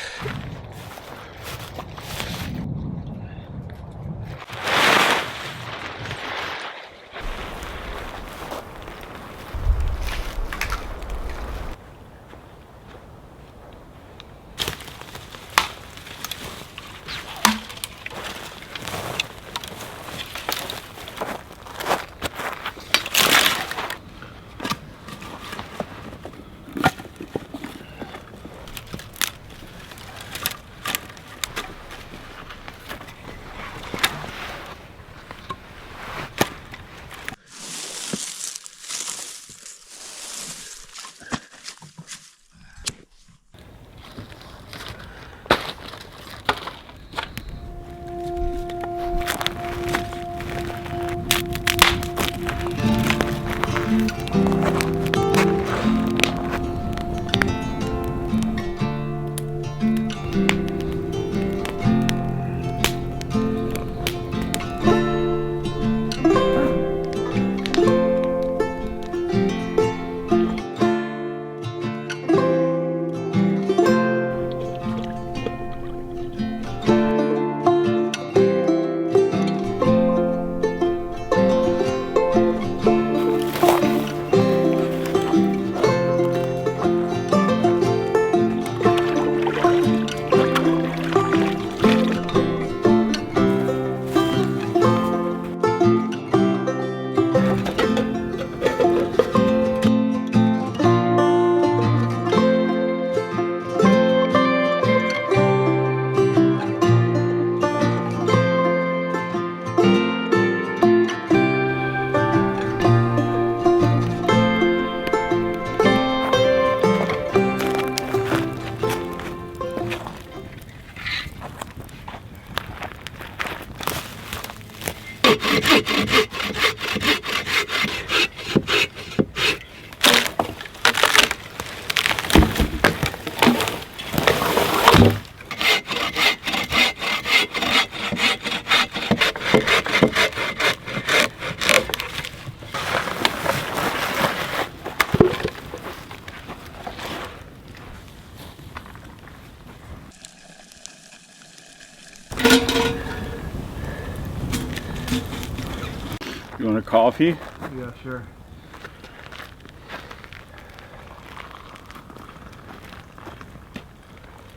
You want a coffee? Yeah, sure.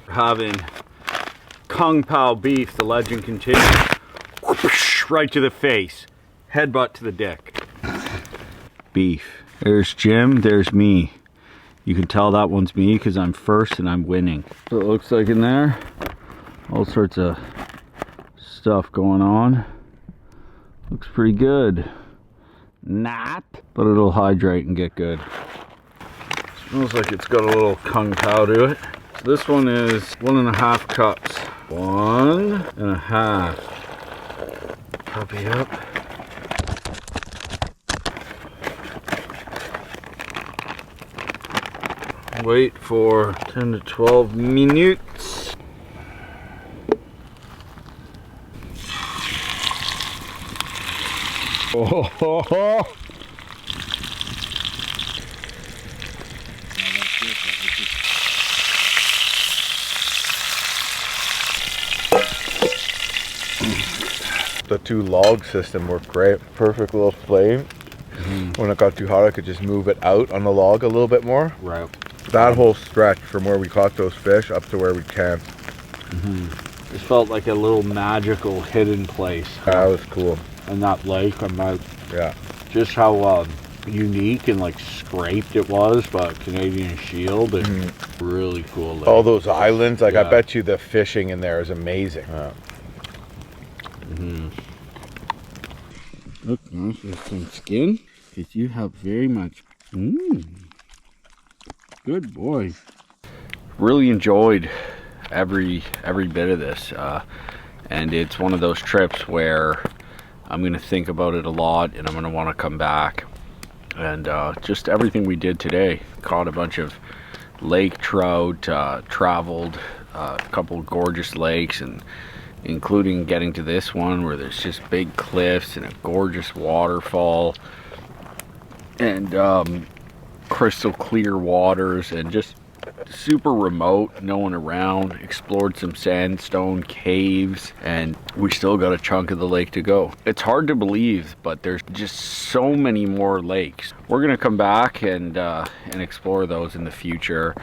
Having Kung Pao beef, the legend continues. Right to the face. Headbutt to the dick. Beef. There's Jim, there's me. You can tell that one's me because I'm first and I'm winning. So it looks like in there, all sorts of stuff going on. Looks pretty good. Not, but it'll hydrate and get good. Smells like it's got a little Kung Pao to it. So this one is 1.5 cups. 1.5. Puppy up. Wait for 10 to 12 minutes. Oh. The 2 log system worked great. Perfect little flame. When it got too hot, I could just move it out on the log a little bit more. Right. That whole stretch from where we caught those fish up to where we camped. This felt like a little magical hidden place. That was cool. And that lake, about Yeah. just how unique and like scraped it was, but Canadian Shield, and really cool lake. All those islands, like I Yeah. bet you the fishing in there is amazing. Look, nice. There's some skin. Because you have very much. Good boy. Really enjoyed every bit of this, and it's one of those trips where I'm gonna think about it a lot and I'm gonna want to come back. And just everything we did today, caught a bunch of lake trout, traveled a couple gorgeous lakes, and including getting to this one where there's just big cliffs and a gorgeous waterfall. And crystal clear waters and just super remote, no one around. Explored some sandstone caves, and we still got a chunk of the lake to go. It's hard to believe, but there's just so many more lakes. We're gonna come back and explore those in the future.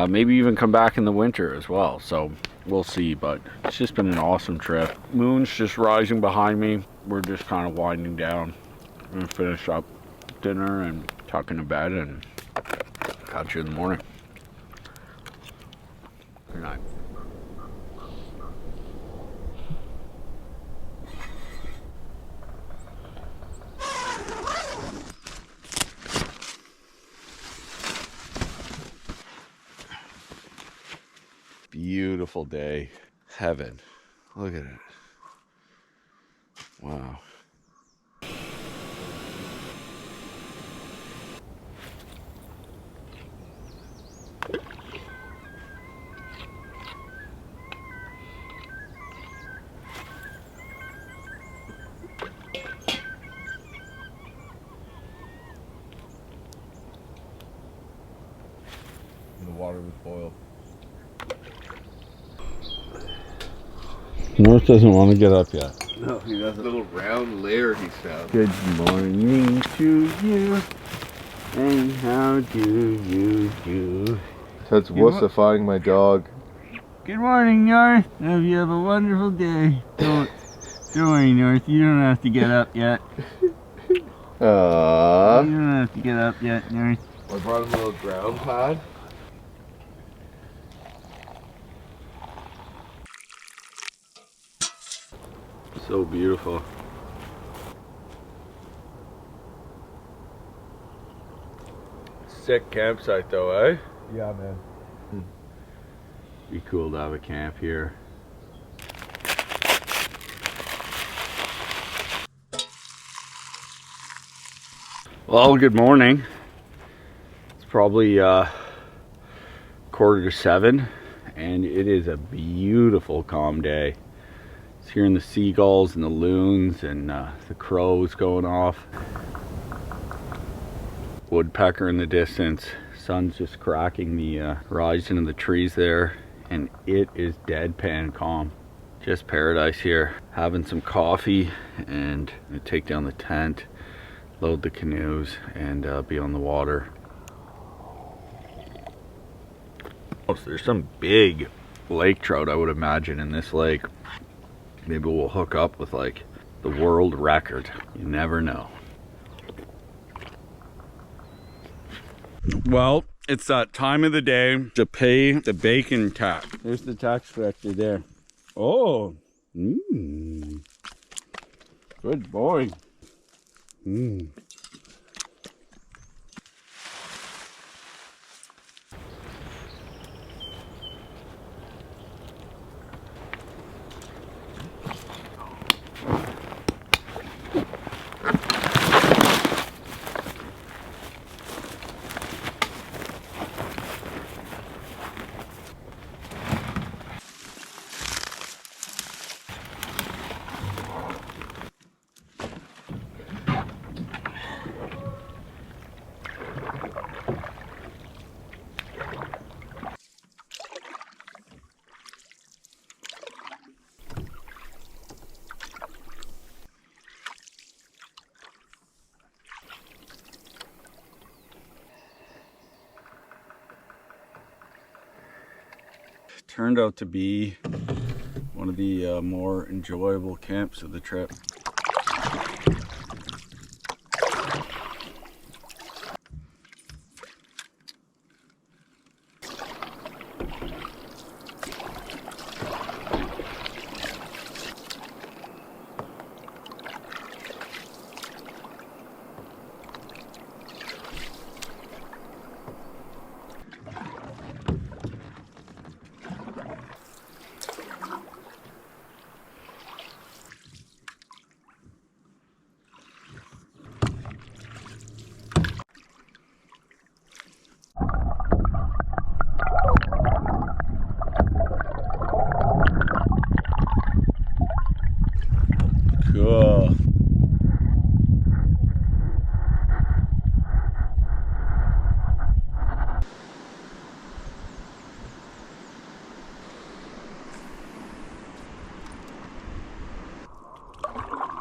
Maybe even come back in the winter as well. So we'll see, but it's just been an awesome trip. Moon's just rising behind me. We're just kind of winding down. I'm gonna finish up dinner and tuck into bed and catch you in the morning. Good night. Beautiful day. Heaven. Look at it. Wow. The water was boiled. North doesn't want to get up yet. No, he does a little round layer he sounds. Good morning to you. And how do you do? That's wussifying my dog. Good morning, North. Hope you have a wonderful day. Don't worry, North. You don't have to get up yet. You don't have to get up yet, North. I brought him a little ground pad. So beautiful. Sick campsite though, eh? Yeah, man. Be cool to have a camp here. Well, good morning. It's probably 6:45, and it is a beautiful, calm day. It's hearing the seagulls and the loons and the crows going off. Woodpecker in the distance. Sun's just cracking the horizon of the trees there, and it is deadpan calm. Just paradise here. Having some coffee and take down the tent, load the canoes, and be on the water. Oh, so there's some big lake trout, I would imagine, in this lake. Maybe we'll hook up with like the world record. You never know. Well, it's that time of the day to pay the bacon tax. There's the tax collector there. Oh, Good boy. turned out to be one of the more enjoyable camps of the trip. Cool.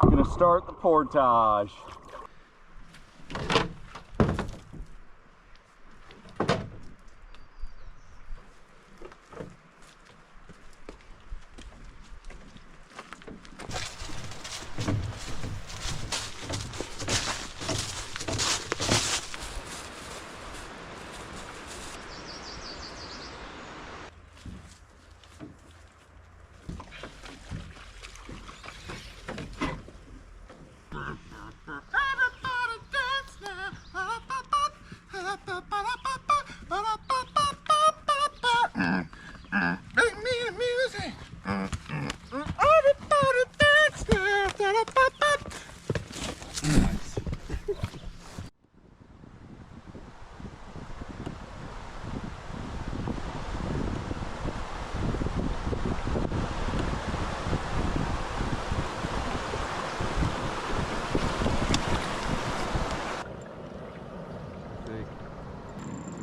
Gonna start the portage.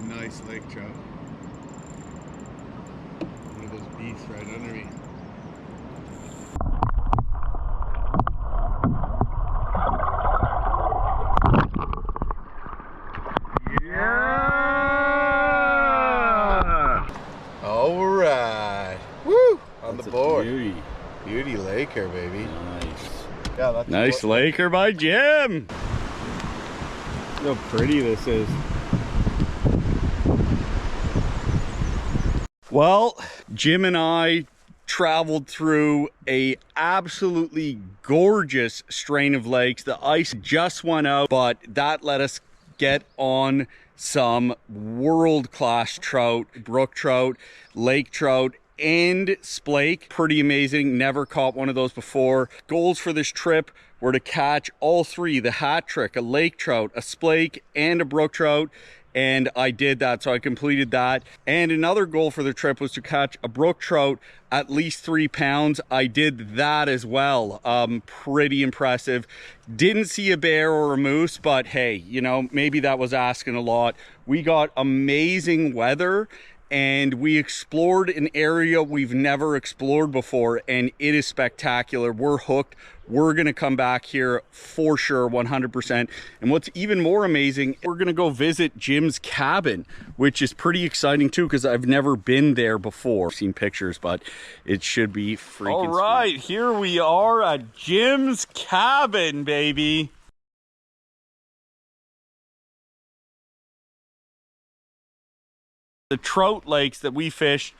Nice lake trout. One of those beasts right under me. Yeah! All right. Woo! On the board. Beauty. Beauty Laker, baby. Nice. Yeah, that's Nice Laker by Jim. Look how pretty this is. Well, Jim and I traveled through a absolutely gorgeous strain of lakes. The ice just went out, but that let us get on some world-class trout, brook trout, lake trout, and splake. Pretty amazing. Never caught one of those before. Goals for this trip were to catch all three, the hat trick, a lake trout, a splake, and a brook trout. And I did that, so I completed that. And another goal for the trip was to catch a brook trout at least 3 pounds. I did that as well. Pretty impressive. Didn't see a bear or a moose, but hey, you know, maybe that was asking a lot. We got amazing weather and we explored an area we've never explored before, and it is spectacular. We're hooked. We're gonna come back here for sure, 100%. And what's even more amazing, we're gonna go visit Jim's cabin, which is pretty exciting too, because I've never been there before. I've seen pictures, but it should be freaking All right, sweet. here we are at Jim's cabin, baby. The trout lakes that we fished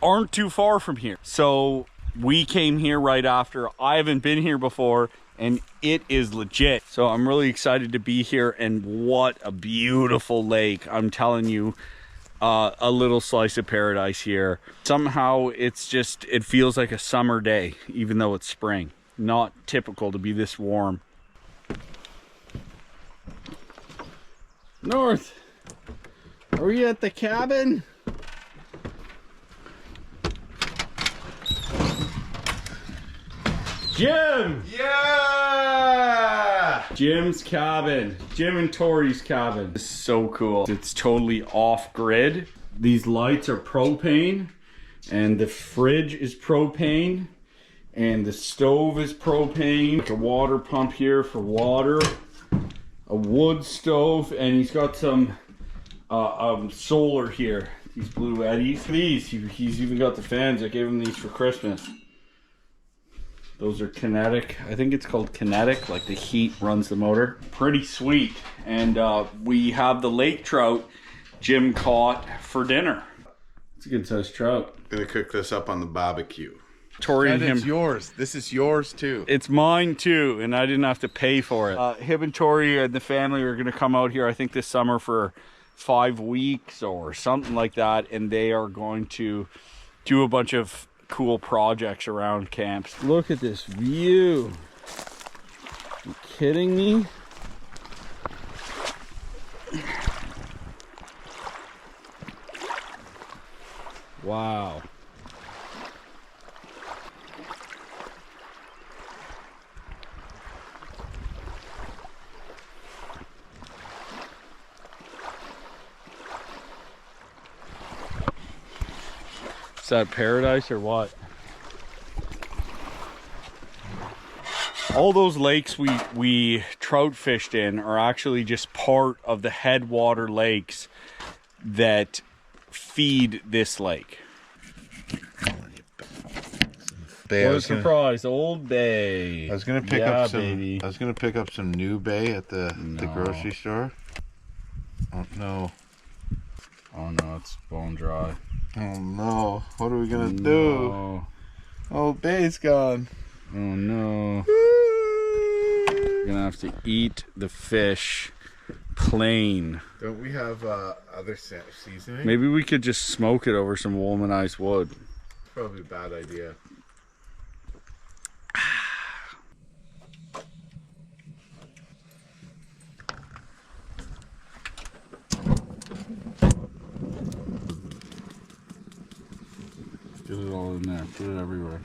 aren't too far from here. So we came here right after. I haven't been here before and it is legit. So I'm really excited to be here, and what a beautiful lake. I'm telling you, a little slice of paradise here. Somehow it's just, it feels like a summer day, even though it's spring. Not typical to be this warm. North, are we at the cabin? Jim! Yeah! Jim's cabin. Jim and Tori's cabin. It's so cool. It's totally off grid. These lights are propane, and the fridge is propane, and the stove is propane. Like a water pump here for water, a wood stove, and he's got some solar here. These blue eddies. These, he's even got the fans. I gave him these for Christmas. Those are kinetic. I think it's called kinetic, like the heat runs the motor. Pretty sweet. And we have the lake trout Jim caught for dinner. It's a good sized trout. Gonna cook this up on the barbecue. Tori and him. It's yours. This is yours too. It's mine too, and I didn't have to pay for it. Him and Tori and the family are gonna come out here, I think this summer, for 5 weeks or something like that, and they are going to do a bunch of cool projects around camps. Look at this view. Are you kidding me? Wow. Is that paradise or what? All those lakes we trout fished in are actually just part of the headwater lakes that feed this lake. Bay, What a surprise, Old Bay. I was gonna pick up some. baby. I was gonna pick up some new bay at the grocery store. Oh no! Oh no, it's bone dry. Oh no! What are we gonna do? Old Bay's gone. Oh no. You're gonna have to eat the fish plain. Don't we have other seasoning? Maybe we could just smoke it over some womanized wood. Probably a bad idea. Get it all in there. Put it everywhere.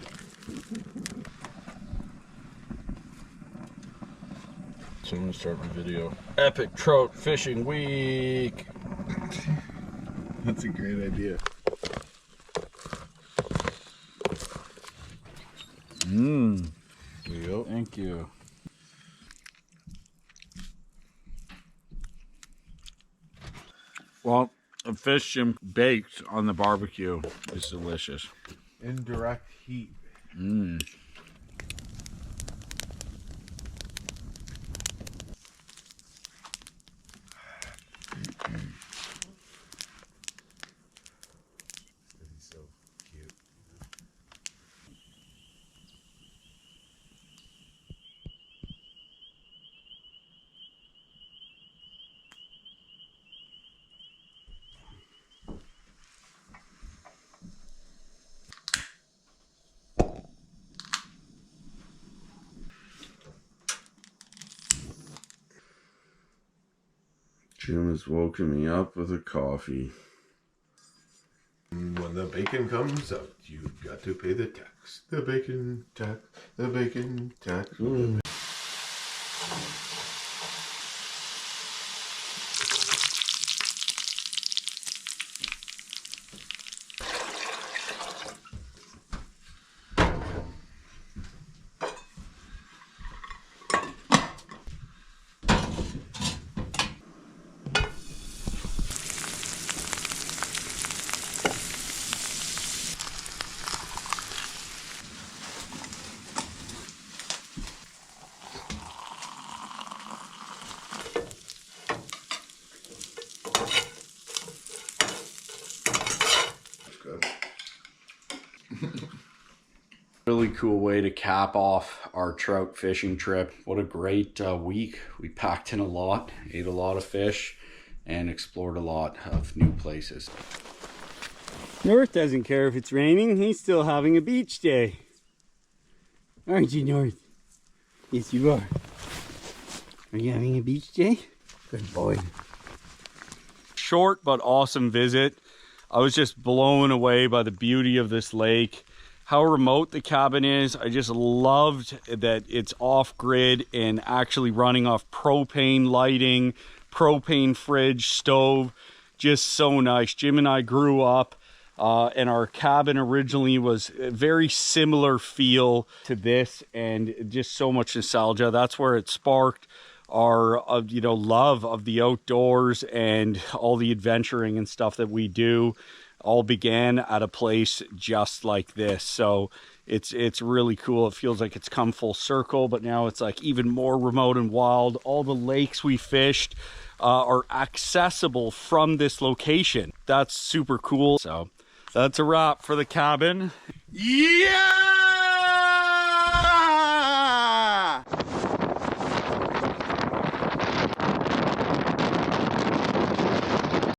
So I'm gonna start my video. Epic trout fishing week. That's a great idea. There you go. Thank you. Well, a fish Jim baked on the barbecue is delicious. Indirect heat. So cute. Jim has woken me up with a coffee. When the bacon comes out, you've got to pay the tax. The bacon tax. The bacon tax. Really cool way to cap off our trout fishing trip. What a great week. We packed in a lot, ate a lot of fish, and explored a lot of new places. North doesn't care if it's raining. He's still having a beach day. Aren't you, North? Yes, you are. Are you having a beach day? Good boy. Short but awesome visit. I was just blown away by the beauty of this lake, how remote the cabin is. I just loved that it's off grid and actually running off propane lighting, propane fridge, stove. Just so nice. Jim and I grew up and our cabin originally was a very similar feel to this, and just so much nostalgia. That's where it sparked our love of the outdoors, and all the adventuring and stuff that we do all began at a place just like this. So it's really cool. It feels like it's come full circle, but now it's like even more remote and wild. All the lakes we fished are accessible from this location. That's super cool. So that's a wrap for the cabin. Yeah!